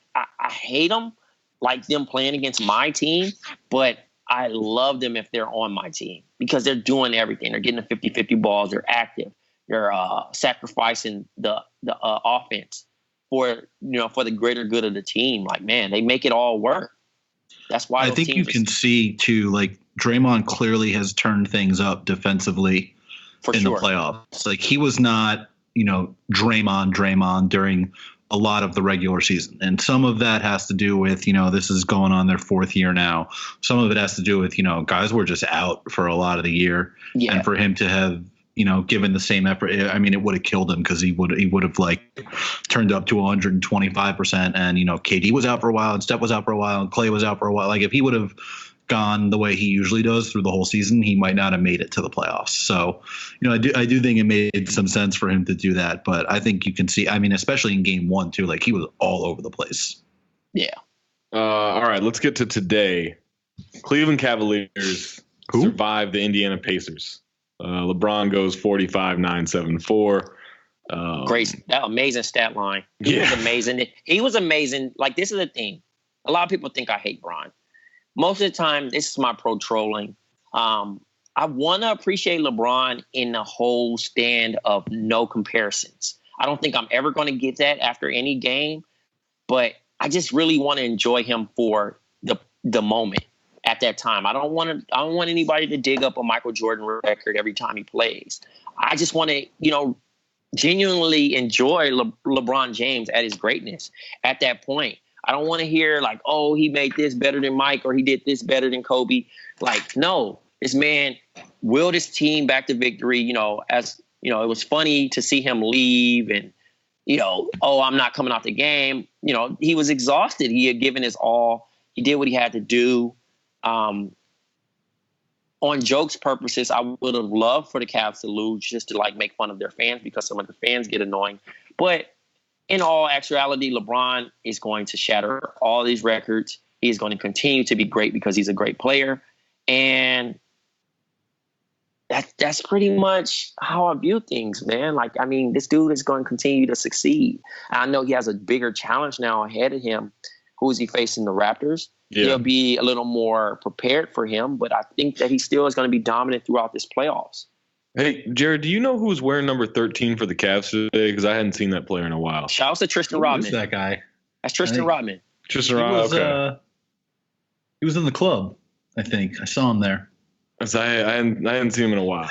hate him, like them playing against my team, but I love them if they're on my team because they're doing everything. They're getting the 50-50 balls. They're active. They're sacrificing the offense for the greater good of the team. Like, man, they make it all work. That's why I think you can see too, like, Draymond clearly has turned things up defensively in the playoffs. Like, he was not, Draymond during a lot of the regular season. And some of that has to do with, this is going on their 4th year now. Some of it has to do with, guys were just out for a lot of the year. Yeah. And for him to have, given the same effort, I mean, it would have killed him because he would have like turned up to 125%. And, KD was out for a while and Steph was out for a while and Clay was out for a while. Like, if he would have gone the way he usually does through the whole season, he might not have made it to the playoffs. So, I do think it made some sense for him to do that. But I think you can see, I mean, especially in game 1 too, like, he was all over the place. Yeah. All right, let's get to today. Cleveland Cavaliers survived the Indiana Pacers. LeBron goes 45-9-7-4. Great, that amazing stat line. He was amazing. He was amazing. Like, this is the thing. A lot of people think I hate Bron. Most of the time, this is my pro trolling. I want to appreciate LeBron in the whole stand of no comparisons. I don't think I'm ever going to get that after any game, but I just really want to enjoy him for the moment at that time. I don't want anybody to dig up a Michael Jordan record every time he plays. I just want to, genuinely enjoy LeBron James at his greatness at that point. I don't want to hear like, oh, he made this better than Mike or he did this better than Kobe. Like, no, this man willed his team back to victory. As it was funny to see him leave and, oh, I'm not coming out the game. He was exhausted. He had given his all. He did what he had to do. On jokes purposes, I would have loved for the Cavs to lose just to like make fun of their fans because some of the fans get annoying. But in all actuality, LeBron is going to shatter all these records. He is going to continue to be great because he's a great player. And that's pretty much how I view things, man. Like, I mean, this dude is going to continue to succeed. I know he has a bigger challenge now ahead of him. Who is he facing? The Raptors. Yeah. He'll be a little more prepared for him, but I think that he still is going to be dominant throughout this playoffs. Hey, Jared, do you know who's wearing number 13 for the Cavs today? Because I hadn't seen that player in a while. Shout out to Tristan Rodman. Who's that guy? That's Tristan Rodman. Tristan Rodman, okay. He was in the club, I think. I saw him there. I hadn't seen him in a while.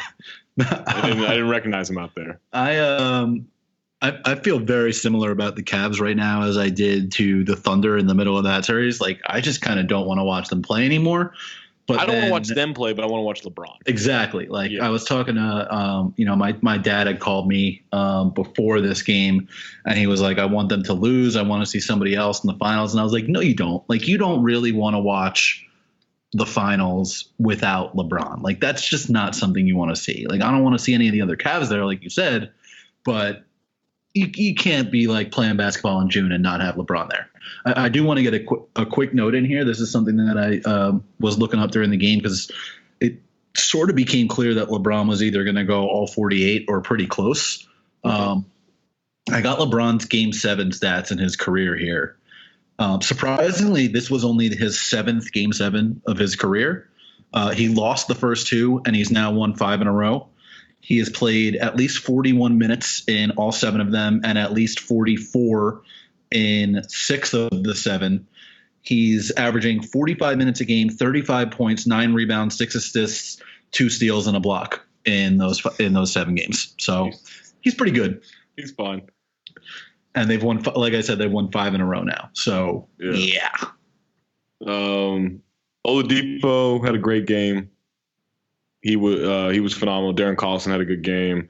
I didn't recognize him out there. I I feel very similar about the Cavs right now as I did to the Thunder in the middle of that series. Like, I just kind of don't want to watch them play anymore. But I don't want to watch them play, but I want to watch LeBron. Exactly. Like, I was talking to, my dad had called me before this game, and he was like, I want them to lose. I want to see somebody else in the finals. And I was like, no, you don't. Like, you don't really want to watch the finals without LeBron. Like, that's just not something you want to see. Like, I don't want to see any of the other Cavs there, like you said, but you can't be like playing basketball in June and not have LeBron there. I do want to get a quick note in here. This is something that I was looking up during the game because it sort of became clear that LeBron was either going to go all 48 or pretty close. I got LeBron's Game 7 stats in his career here. Surprisingly, this was only his 7th Game 7 of his career. He lost the first 2, and he's now won 5 in a row. He has played at least 41 minutes in all 7 of them and at least 44 in 6 of the 7. He's averaging 45 minutes a game, 35 points, 9 rebounds, 6 assists, 2 steals, and a block in those 7 games. So he's pretty good. He's fun. And they've won, like I said, they've won 5 in a row now. So, yeah. Oladipo had a great game. He was phenomenal. Darren Collison had a good game.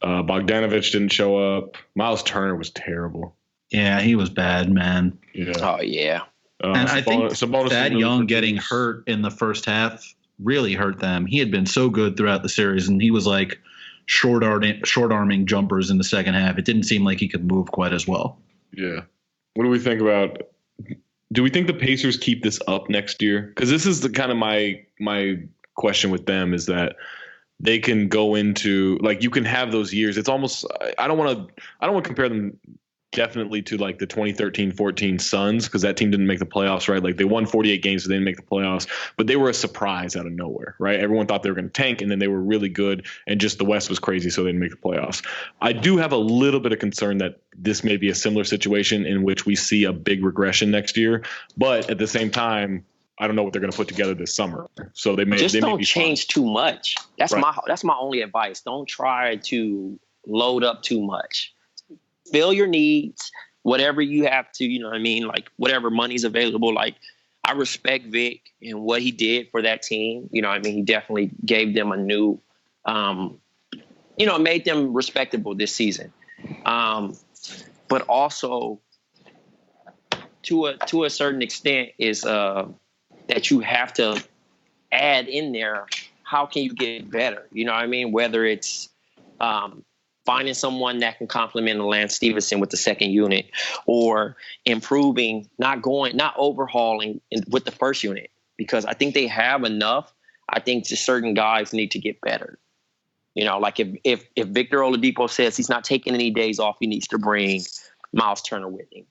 Bogdanovich didn't show up. Miles Turner was terrible. Yeah, he was bad, man. Yeah. Oh, yeah. And I think Thad Young getting hurt in the first half really hurt them. He had been so good throughout the series, and he was like short-arming jumpers in the second half. It didn't seem like he could move quite as well. Yeah. What do we think about – do we think the Pacers keep this up next year? Because this is the kind of my question with them is that they can go into like you can have those years. It's almost I don't want to compare them definitely to like the 2013-14 Suns because that team didn't make the playoffs, right? Like they won 48 games, so they didn't make the playoffs, but they were a surprise out of nowhere, right? Everyone thought they were going to tank, and then they were really good, and just the West was crazy, so they didn't make the playoffs. I do have a little bit of concern that this may be a similar situation in which we see a big regression next year, but at the same time, I don't know what they're going to put together this summer. So don't change too much. That's my only advice. Don't try to load up too much. Fill your needs, whatever you have to, you know what I mean? Like whatever money's available. Like I respect Vic and what he did for that team. You know what I mean? He definitely gave them a new, made them respectable this season. But also to a certain extent is that you have to add in there. How can you get better? You know what I mean? Whether it's finding someone that can complement Lance Stevenson with the second unit or improving, not overhauling with the first unit, because I think they have enough. I think just certain guys need to get better. You know, like if Victor Oladipo says he's not taking any days off, he needs to bring Miles Turner with him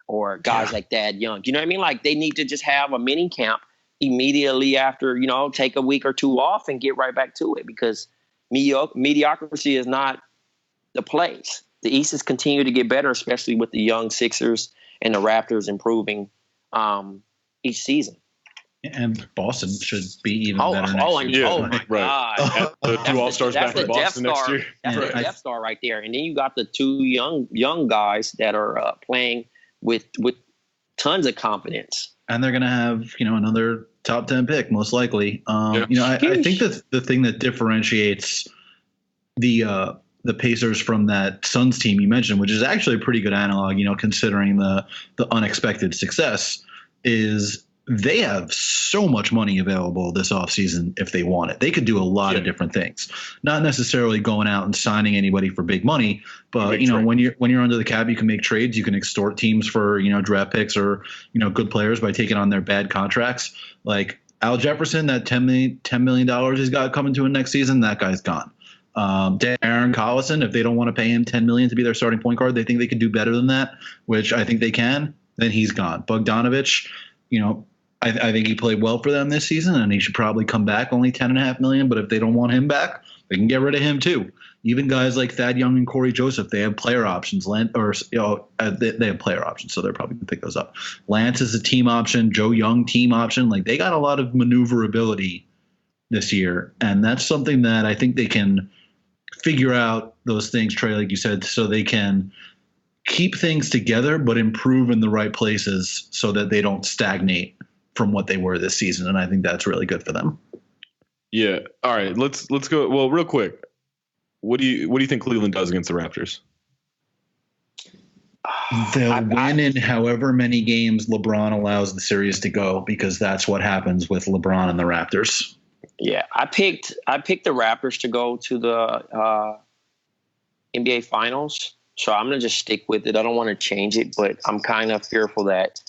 or guys like Thad Young. You know what I mean? Like they need to just have a mini camp immediately after, take a week or two off and get right back to it because mediocrity is not the place. The East has continued to get better, especially with the young Sixers and the Raptors improving each season. And Boston should be even better next year. Oh my God. The two All-Stars back in Boston next year. That's the Death Star right there. And then you got the two young guys that are playing with tons of confidence. And they're going to have, another top 10 pick, most likely. I think that the thing that differentiates the Pacers from that Suns team you mentioned, which is actually a pretty good analog, considering the unexpected success, is they have so much money available this offseason if they want it. They could do a lot of different things, not necessarily going out and signing anybody for big money, but when you're under the cap, you can make trades. You can extort teams for draft picks or good players by taking on their bad contracts. Like Al Jefferson, that $10 million he's got coming to him next season, that guy's gone. Darren Collison, if they don't want to pay him $10 million to be their starting point guard, they think they could do better than that, which I think they can. Then he's gone. Bogdanovich, I think he played well for them this season, and he should probably come back. Only $10.5 million, but if they don't want him back, they can get rid of him too. Even guys like Thad Young and Corey Joseph, they have player options. They have player options, so they're probably going to pick those up. Lance is a team option. Joe Young, team option. Like they got a lot of maneuverability this year, and that's something that I think they can figure out those things, Trey, like you said, so they can keep things together but improve in the right places so that they don't stagnate from what they were this season. And I think that's really good for them. Yeah. All right. Let's go. Well, real quick, what do you think Cleveland does against the Raptors? They'll win in however many games LeBron allows the series to go, because that's what happens with LeBron and the Raptors. Yeah, I picked the Raptors to go to the NBA Finals, so I'm gonna just stick with it. I don't want to change it, but I'm kind of fearful that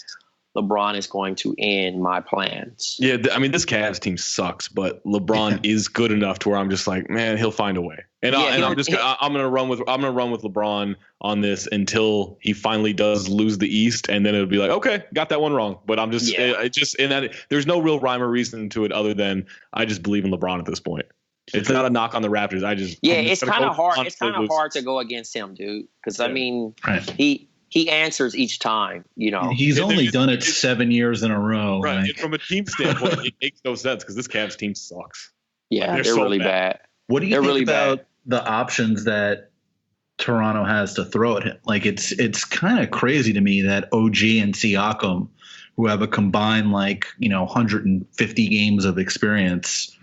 LeBron is going to end my plans. Yeah, I mean, this Cavs team sucks, but LeBron is good enough to where I'm just like, man, he'll find a way. And, I'm gonna run with LeBron on this until he finally does lose the East, and then it'll be like, okay, got that one wrong. But I'm just there's no real rhyme or reason to it other than I just believe in LeBron at this point. It's not a knock on the Raptors. It's kind of hard. It's kind of hard to go against him, dude. Because I mean, he answers each time, you know. He's only done it 7 years in a row. Right. Like. From a team standpoint, it makes no sense because this Cavs team sucks. Yeah, they're so really bad. What do you think about the options that Toronto has to throw at him? Like, it's kind of crazy to me that OG and Siakam, who have a combined 150 games of experience,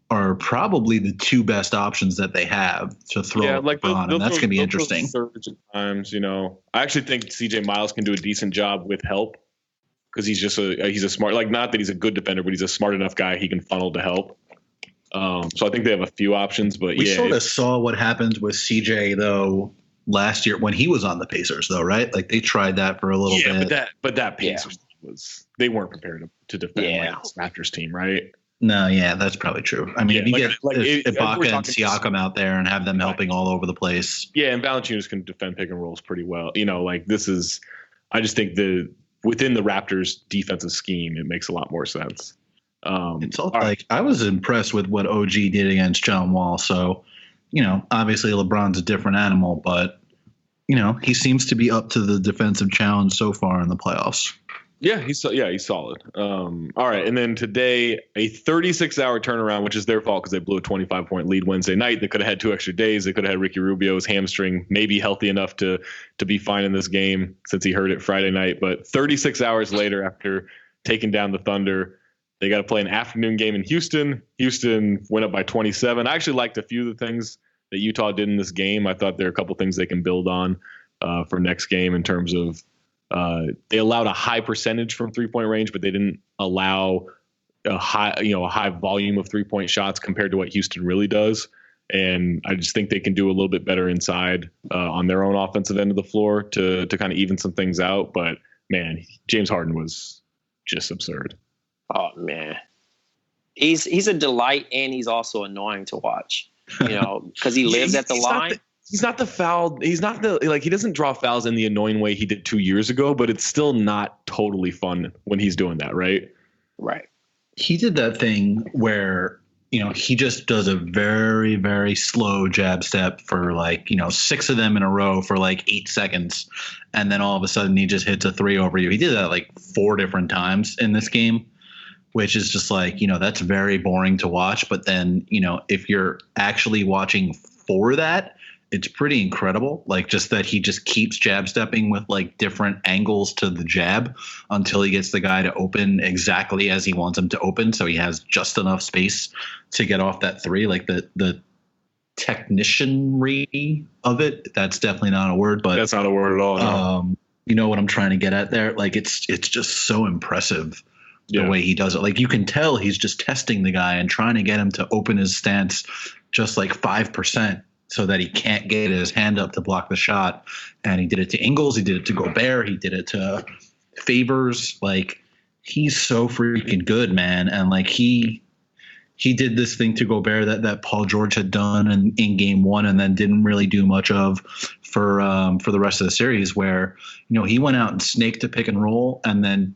are probably the two best options that they have to throw LeBron, and that's going to be interesting. Times, I actually think CJ Miles can do a decent job with help because he's a smart, not that he's a good defender, but he's a smart enough guy he can funnel to help. So I think they have a few options, but we sort of saw what happened with CJ though last year when he was on the Pacers, though, right? Like they tried that for a little bit. But that Pacers they weren't prepared to defend this Raptors team, right? No, yeah, that's probably true. I mean, if you get Ibaka and Siakam out there and have them helping all over the place. Yeah, and Valanciunas can defend pick and rolls pretty well. I just think within the Raptors defensive scheme, it makes a lot more sense. It's all right. I was impressed with what OG did against John Wall. So, obviously LeBron's a different animal, but, he seems to be up to the defensive challenge so far in the playoffs. Yeah, he's solid. All right, and then today, a 36-hour turnaround, which is their fault because they blew a 25-point lead Wednesday night. They could have had 2 extra days. They could have had Ricky Rubio's hamstring maybe healthy enough to be fine in this game since he hurt it Friday night. But 36 hours later, after taking down the Thunder, they got to play an afternoon game in Houston. Houston went up by 27. I actually liked a few of the things that Utah did in this game. I thought there are a couple things they can build on for next game in terms of they allowed a high percentage from 3-point range, but they didn't allow a high volume of 3-point shots compared to what Houston really does. And I just think they can do a little bit better inside on their own offensive end of the floor to kind of even some things out. But man, James Harden was just absurd. Oh man, he's a delight, and he's also annoying to watch. Because he lives at the line. He's not the foul. He's not he doesn't draw fouls in the annoying way he did 2 years ago, but it's still not totally fun when he's doing that, right? Right. He did that thing where, he just does a very, very slow jab step for 6 of them in a row for 8 seconds. And then all of a sudden he just hits a 3 over you. He did that 4 different times in this game, which is just that's very boring to watch. But then, if you're actually watching for that, it's pretty incredible. Just that he just keeps jab stepping with different angles to the jab until he gets the guy to open exactly as he wants him to open. So he has just enough space to get off that 3. The technicianry of it. That's definitely not a word, but that's not a word at all. No. You know what I'm trying to get at there? It's just so impressive the way he does it. You can tell he's just testing the guy and trying to get him to open his stance just 5%. So that he can't get his hand up to block the shot. And he did it to Ingles. He did it to Gobert. He did it to Favors. He's so freaking good, man. And he did this thing to Gobert that Paul George had done in game 1 and then didn't really do much of for the rest of the series, where, he went out and snaked to pick and roll and then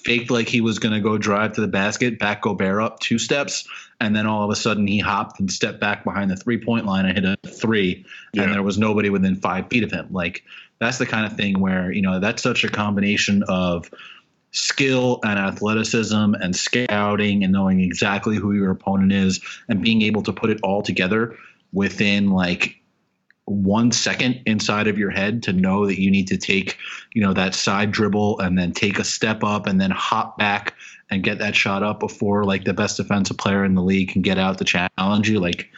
faked like he was going to go drive to the basket, back Gobert up 2 steps, and then all of a sudden he hopped and stepped back behind the 3-point line and hit a 3, and there was nobody within 5 feet of him. That's the kind of thing where, that's such a combination of skill and athleticism and scouting and knowing exactly who your opponent is and being able to put it all together within like 1 second inside of your head to know that you need to take, that side dribble and then take a step up and then hop back and get that shot up before like the best defensive player in the league can get out to challenge you. Like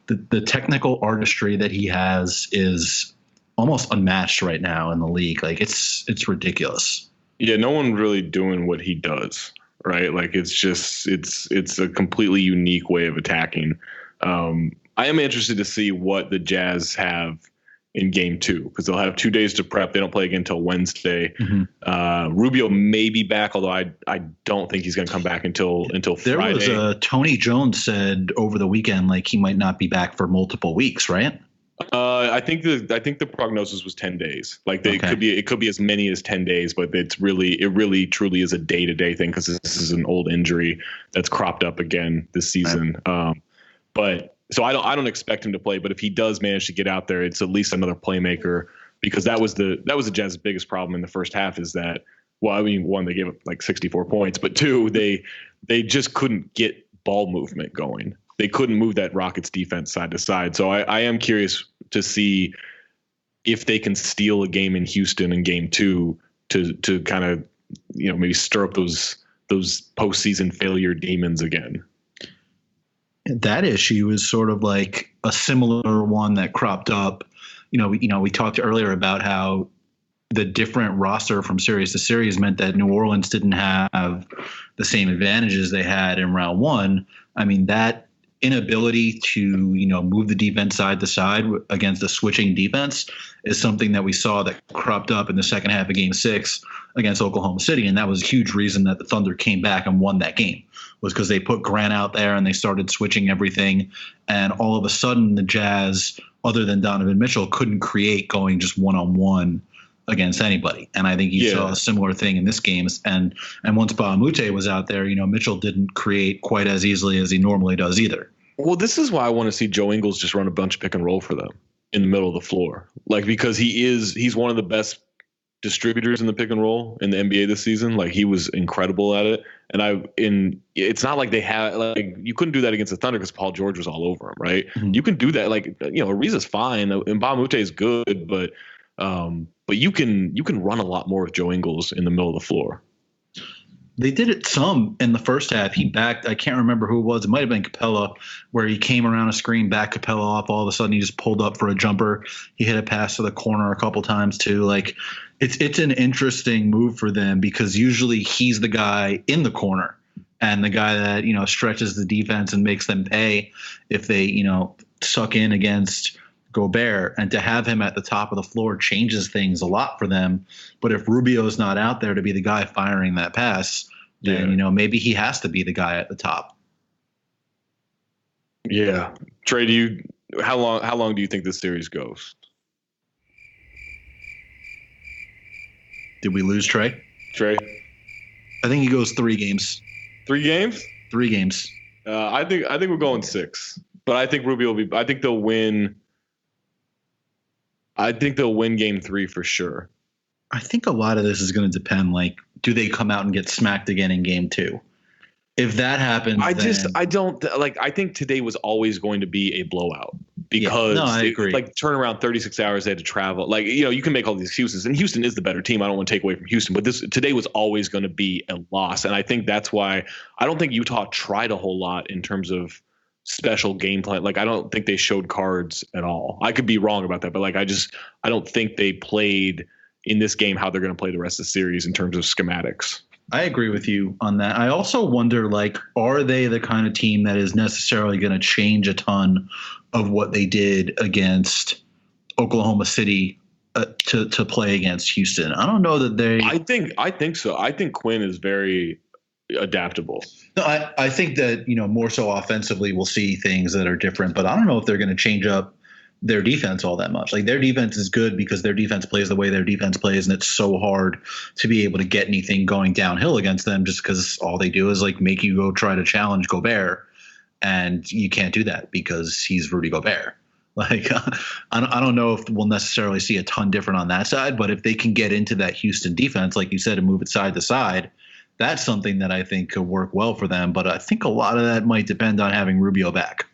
the technical artistry that he has is almost unmatched right now in the league. Like it's ridiculous. Yeah, no one really doing what he does, right? Like it's a completely unique way of attacking. I am interested to see what the Jazz have in game 2 because they'll have 2 days to prep. They don't play again until Wednesday. Mm-hmm. Rubio may be back, although I don't think he's going to come back until Friday. There was Tony Jones said over the weekend like he might not be back for multiple weeks, right? I think the prognosis was 10 days. Like it could be as many as 10 days, but it really truly is a day-to-day thing because this is an old injury that's cropped up again this season. Right. So I don't expect him to play, but if he does manage to get out there, it's at least another playmaker because that was the Jazz's biggest problem in the first half is that, well, I mean, one, they gave up like 64 points, but two, they just couldn't get ball movement going. They couldn't move that Rockets defense side to side. So I am curious to see if they can steal a game in Houston in game 2 to kind of, maybe stir up those postseason failure demons again. That issue is sort of like a similar one that cropped up. We talked earlier about how the different roster from series to series meant that New Orleans didn't have the same advantages they had in round 1. I mean, that inability to, move the defense side to side against a switching defense is something that we saw that cropped up in the second half of game 6 against Oklahoma City. And that was a huge reason that the Thunder came back and won that game was because they put Grant out there and they started switching everything. And all of a sudden the Jazz, other than Donovan Mitchell, couldn't create going just one-on-one against anybody. And I think you saw a similar thing in this game. And once Bahamute was out there, you know, Mitchell didn't create quite as easily as he normally does either. Well, this is why I want to see Joe Ingles just run a bunch of pick and roll for them in the middle of the floor. Like, because he's one of the best distributors in the pick and roll in the NBA this season. Like, he was incredible at it. And it's not like they have, like, you couldn't do that against the Thunder because Paul George was all over him, right? Mm-hmm. You can do that. Like, you know, Ariza's fine and Bahamute is good, but you can run a lot more with Joe Ingles in the middle of the floor. They did it some in the first half. He backed, I can't remember who it was. It might have been Capella, where he came around a screen, backed Capella off. All of a sudden, he just pulled up for a jumper. He hit a pass to the corner a couple times too. Like, it's an interesting move for them because usually he's the guy in the corner and the guy that, you know, stretches the defense and makes them pay if they, you know, suck in against Gobert. And to have him at the top of the floor changes things a lot for them. But if Rubio's not out there to be the guy firing that pass, then, you know, maybe he has to be the guy at the top. Yeah. Trey, how long do you think this series goes? Did we lose Trey? I think he goes 3 games. 3 games? 3 games. I think we're going 6. But I think Rubio will be. I think they'll win. I think they'll win game 3 for sure. I think a lot of this is going to depend. Like, do they come out and get smacked again in game 2? If that happens, I think today was always going to be a blowout because I agree. Like, turn around 36 hours, they had to travel. Like, you know, you can make all these excuses, and Houston is the better team. I don't want to take away from Houston, but today was always going to be a loss. And I think that's why I don't think Utah tried a whole lot in terms of special game plan. Like, I don't think they showed cards at all. I could be wrong about that, but like, I don't think they played in this game how they're going to play the rest of the series in terms of schematics. I agree with you on that. I also wonder, like, are they the kind of team that is necessarily going to change a ton of what they did against Oklahoma City to play against Houston? I don't know that they. I think so. I think Quinn is very adaptable. No, I think that, you know, more so offensively we'll see things that are different, but I don't know if they're going to change up their defense all that much. Like, their defense is good because their defense plays the way their defense plays, and it's so hard to be able to get anything going downhill against them just because all they do is like make you go try to challenge Gobert, and you can't do that because he's Rudy Gobert. Like, I don't know if we'll necessarily see a ton different on that side, but if they can get into that Houston defense, like you said, and move it side to side, that's something that I think could work well for them. But I think a lot of that might depend on having Rubio back.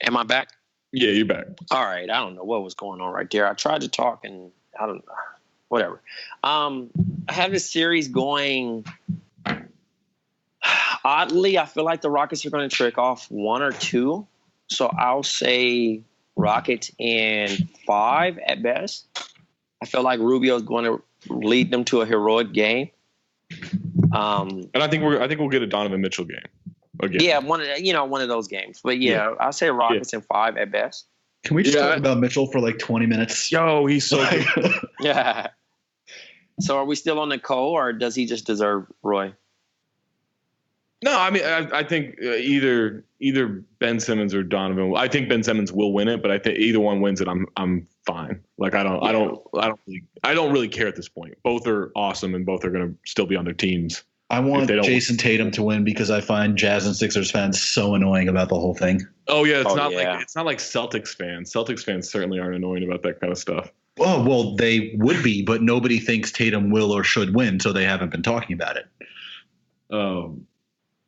Am I back? Yeah, you're back. All right. I don't know what was going on right there. I tried to talk and I don't know. Whatever. I have this series going. Oddly, I feel like the Rockets are going to trick off 1 or 2. So I'll say Rockets in 5 at best. I feel like Rubio is going to lead them to a heroic game. And I think we'll get a Donovan Mitchell game again. Yeah, one of those games. But I'll say Rockets in 5 at best. Can we just talk about Mitchell for like 20 minutes? Yo, he's so good. Yeah. So are we still on Nicole, or does he just deserve Roy? No, I mean, I think either Ben Simmons or Donovan. I think Ben Simmons will win it, but I think either one wins it. I'm fine. Like I don't really care at this point. Both are awesome, and both are going to still be on their teams. I want Jason Tatum to win because I find Jazz and Sixers fans so annoying about the whole thing. Oh yeah, it's not like Celtics fans. Celtics fans certainly aren't annoying about that kind of stuff. Oh well, they would be, but nobody thinks Tatum will or should win, so they haven't been talking about it.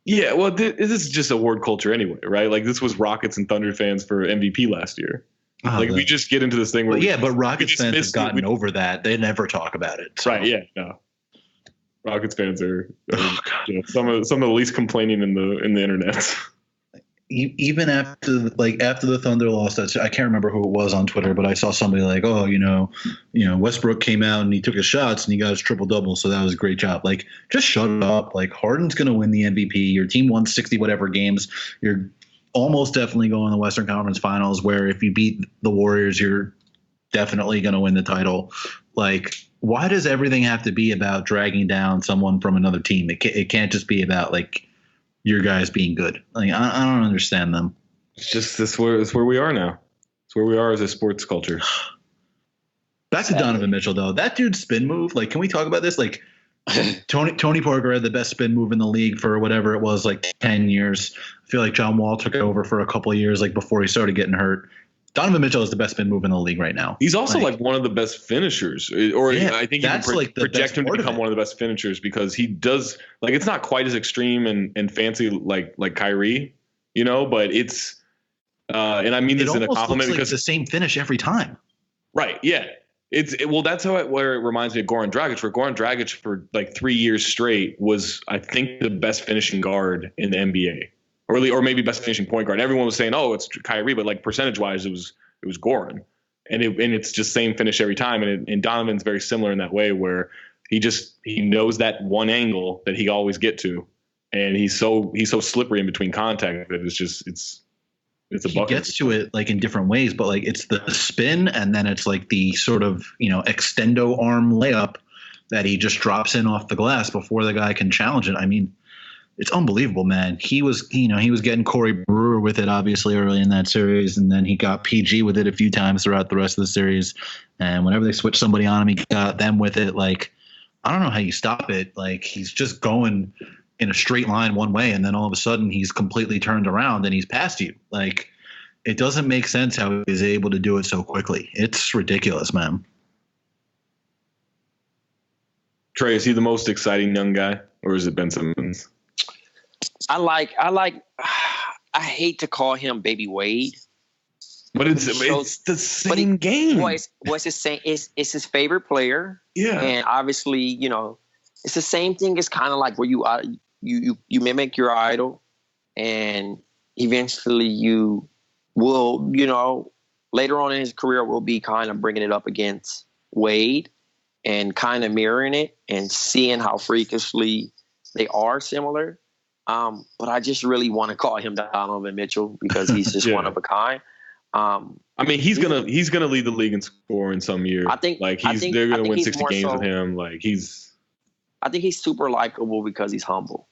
Yeah, well, this is just award culture anyway, right? Like this was Rockets and Thunder fans for MVP last year. We just get into this thing where but Rockets fans have gotten over that. They never talk about it. So. Right? Yeah, no. Rockets fans are some of the least complaining in the internet. Even after the Thunder lost, I can't remember who it was on Twitter, but I saw somebody like, Westbrook came out and he took his shots and he got his triple-double, so that was a great job. Like, just shut up. Like, Harden's going to win the MVP. Your team won 60 whatever games. You're almost definitely going to the Western Conference Finals, where if you beat the Warriors, you're definitely going to win the title. Like, why does everything have to be about dragging down someone from another team? It can't just be about, like, your guys being good. Like I don't understand them. It's where we are now. It's where we are as a sports culture. Back to Donovan Mitchell though. That dude's spin move. Like, can we talk about this? Like, Tony Parker had the best spin move in the league for whatever it was, like 10 years. I feel like John Wall took it over for a couple of years, like before he started getting hurt. Donovan Mitchell is the best spin move in the league right now. He's also like one of the best finishers, I think you can project him to become one of the best finishers because he does it's not quite as extreme and fancy like Kyrie, but it's and I mean this in a compliment because it's the same finish every time. Right. Yeah. That's where it reminds me of Goran Dragic. Where Goran Dragic for like 3 years straight was, I think, the best finishing guard in the NBA. Or maybe best finishing point guard. Everyone was saying, "Oh, it's Kyrie," but like percentage wise, it was Goran, and it's just same finish every time. And Donovan's very similar in that way, where he knows that one angle that he always get to, and he's so slippery in between contact that it's a bucket. He gets to it like in different ways, but like it's the spin, and then it's like the sort of extendo arm layup that he just drops in off the glass before the guy can challenge it. I mean. It's unbelievable, man. He was getting Corey Brewer with it, obviously, early in that series, and then he got PG with it a few times throughout the rest of the series. And whenever they switched somebody on him, he got them with it. Like, I don't know how you stop it. Like, he's just going in a straight line one way, and then all of a sudden he's completely turned around and he's past you. Like, it doesn't make sense how he's able to do it so quickly. It's ridiculous, man. Trey, is he the most exciting young guy, or is it Ben Simmons? I hate to call him Baby Wade, but it's the same game. It's the same. It's his favorite player. Yeah, and obviously, it's the same thing. It's kind of like where you mimic your idol, and eventually you will, later on in his career, will be kind of bringing it up against Wade and kind of mirroring it and seeing how freakishly they are similar. But I just really want to call him Donovan Mitchell because he's just one of a kind. I mean, he's gonna lead the league in scoring some year. I think they're gonna win 60 games with him. I think he's super likable because he's humble,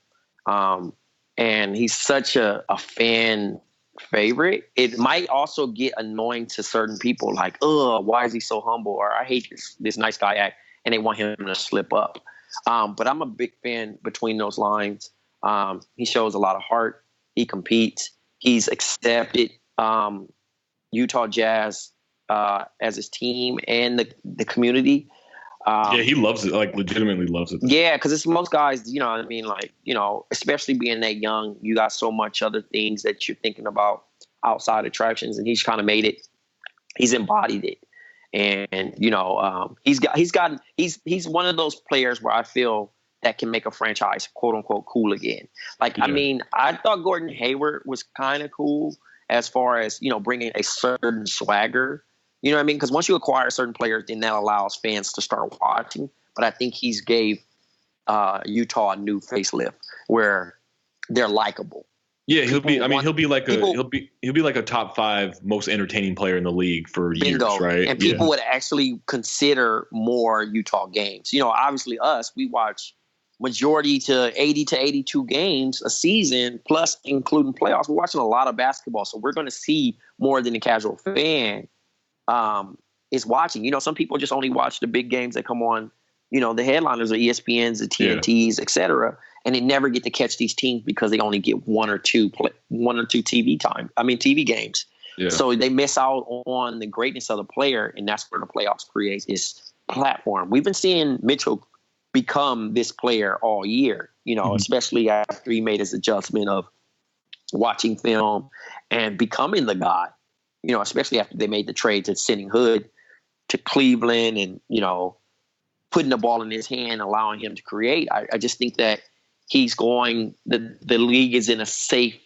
and he's such a fan favorite. It might also get annoying to certain people, like, why is he so humble? Or I hate this nice guy act, and they want him to slip up. But I'm a big fan between those lines. He shows a lot of heart. He competes. He's accepted Utah Jazz as his team and the community. He loves it, like legitimately loves it. Yeah, because it's most guys, what I mean, like, especially being that young, you got so much other things that you're thinking about outside attractions, and he's kind of made it. He's embodied it, and he's one of those players where I feel that can make a franchise quote unquote cool again. Like, I mean, I thought Gordon Hayward was kind of cool as far as, bringing a certain swagger, you know what I mean? Because once you acquire certain players, then that allows fans to start watching. But I think he's gave Utah a new facelift where they're likable. Yeah, he'll be like a top 5 most entertaining player in the league for years, right? And people would actually consider more Utah games. Obviously we watch majority to 80 to 82 games a season, plus including playoffs. We're watching a lot of basketball, so we're going to see more than the casual fan is watching. Some people just only watch the big games that come on, the headliners, the ESPNs, the TNTs, et cetera, and they never get to catch these teams because they only get one or two TV games. Yeah. So they miss out on the greatness of the player, and that's where the playoffs creates this platform. We've been seeing Mitchell become this player all year, especially after he made his adjustment of watching film and becoming the guy, especially after they made the trade to sending Hood to Cleveland and, putting the ball in his hand, allowing him to create. I just think that he's the league is in a safe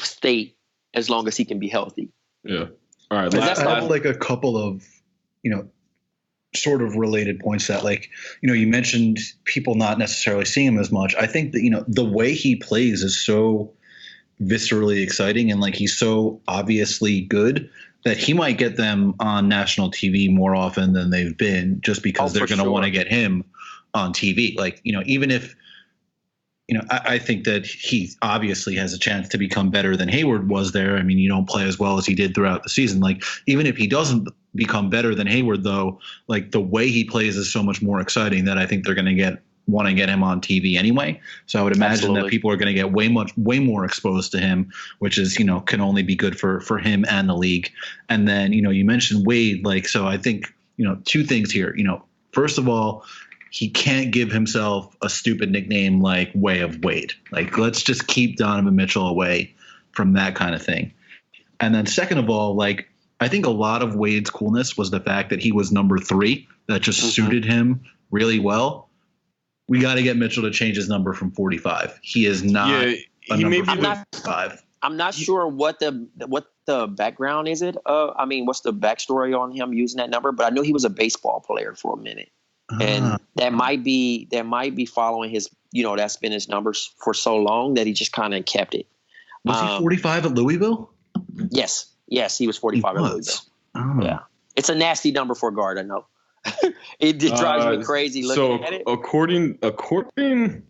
state as long as he can be healthy. Yeah. All right. I have like a couple of, sort of related points that, like, you mentioned people not necessarily seeing him as much. I think that, the way he plays is so viscerally exciting, and like he's so obviously good that he might get them on national TV more often than they've been, just because they're going to want to get him on TV. Like, even if, I think that he obviously has a chance to become better than Hayward was there. I mean, you don't play as well as he did throughout the season. Like, even if he doesn't become better than Hayward, though, like the way he plays is so much more exciting that I think they're going to want to get him on TV anyway. So I would imagine that people are going to get way more exposed to him, which is, can only be good for him and the league. And then, you mentioned Wade, like, so I think, two things here. First of all, he can't give himself a stupid nickname like Way of Wade. Like, let's just keep Donovan Mitchell away from that kind of thing. And then second of all, like, I think a lot of Wade's coolness was the fact that he was number 3. That just suited him really well. We got to get Mitchell to change his number from 45. He is not a number 45. I'm not sure what the background is. What's the backstory on him using that number? But I know he was a baseball player for a minute. And that might be following his, that's been his numbers for so long that he just kind of kept it. Was he 45 at Louisville? Yes, he was 45 at Louisville. Oh. Yeah, it's a nasty number for a guard, I know. It drives me crazy looking at it. According to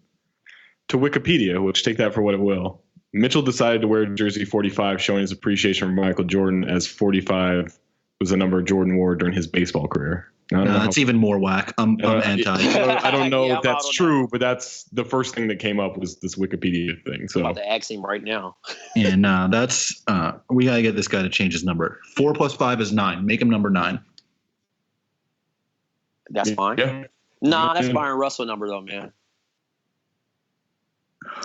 Wikipedia, which take that for what it will, Mitchell decided to wear jersey 45, showing his appreciation for Michael Jordan, as 45 was the number Jordan wore during his baseball career. That's even more whack. I'm anti. I don't know if that's true, but that's the first thing that came up was this Wikipedia thing. So I'm about to ask him right now. And that's we gotta get this guy to change his number. 4 + 5 is 9. Make him number 9. That's fine. Yeah. Nah, that's Byron Russell number though, man.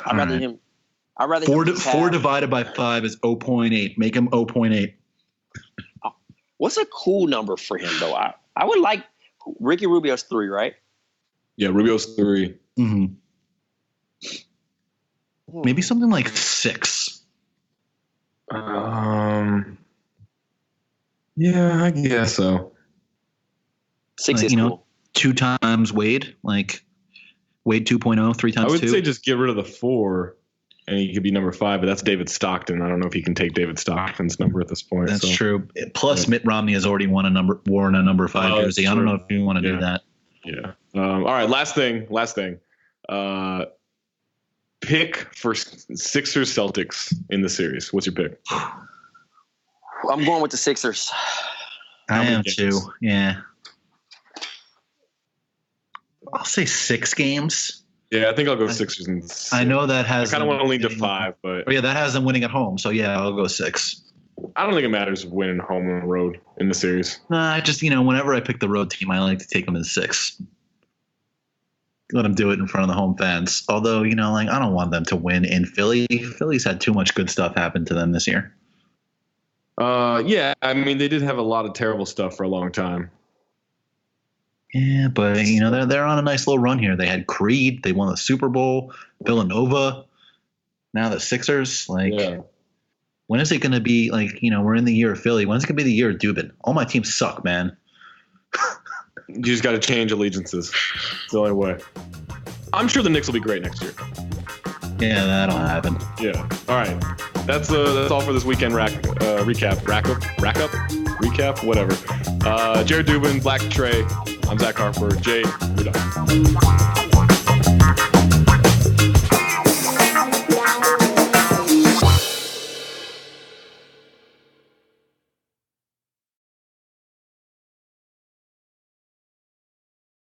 I'd rather him. 4 divided by 5 is 0.8. Make him 0.8. What's a cool number for him though? I would like Ricky Rubio's 3, right? Yeah, Rubio's 3. Mm-hmm. Maybe something like 6. Yeah, I guess so. 6 is cool. 2 times Wade, like Wade 2.0, 3 times 2. I would say just get rid of the 4. And he could be number 5, but that's David Stockton. I don't know if he can take David Stockton's number at this point. That's true. Plus, Mitt Romney has already worn a number 5 jersey. I don't know if you want to do that. Yeah. All right. Last thing. Pick for Sixers Celtics in the series. What's your pick? I'm going with the Sixers. I am too. Yeah. I'll say 6 games. Yeah, I think I'll go Sixers. And 6. I know that has. I kind of want to lean to 5, but that has them winning at home. So yeah, I'll go 6. I don't think it matters winning home or road in the series. Nah, just whenever I pick the road team, I like to take them in 6. Let them do it in front of the home fans. Although I don't want them to win in Philly. Philly's had too much good stuff happen to them this year. Yeah, I mean, they did have a lot of terrible stuff for a long time. Yeah, but they're on a nice little run here. They had Creed, they won the Super Bowl, Villanova, now the Sixers. When is it going to be we're in the year of Philly? When's it going to be the year of Dubin? All my teams suck, man. You just got to change allegiances. It's the only way. I'm sure the Knicks will be great next year. Yeah, that'll happen. Yeah. All right. That's all for this weekend recap. Recap? Whatever. Jared Dubin, Black Trey. I'm Zach Harper. Jay, we're done.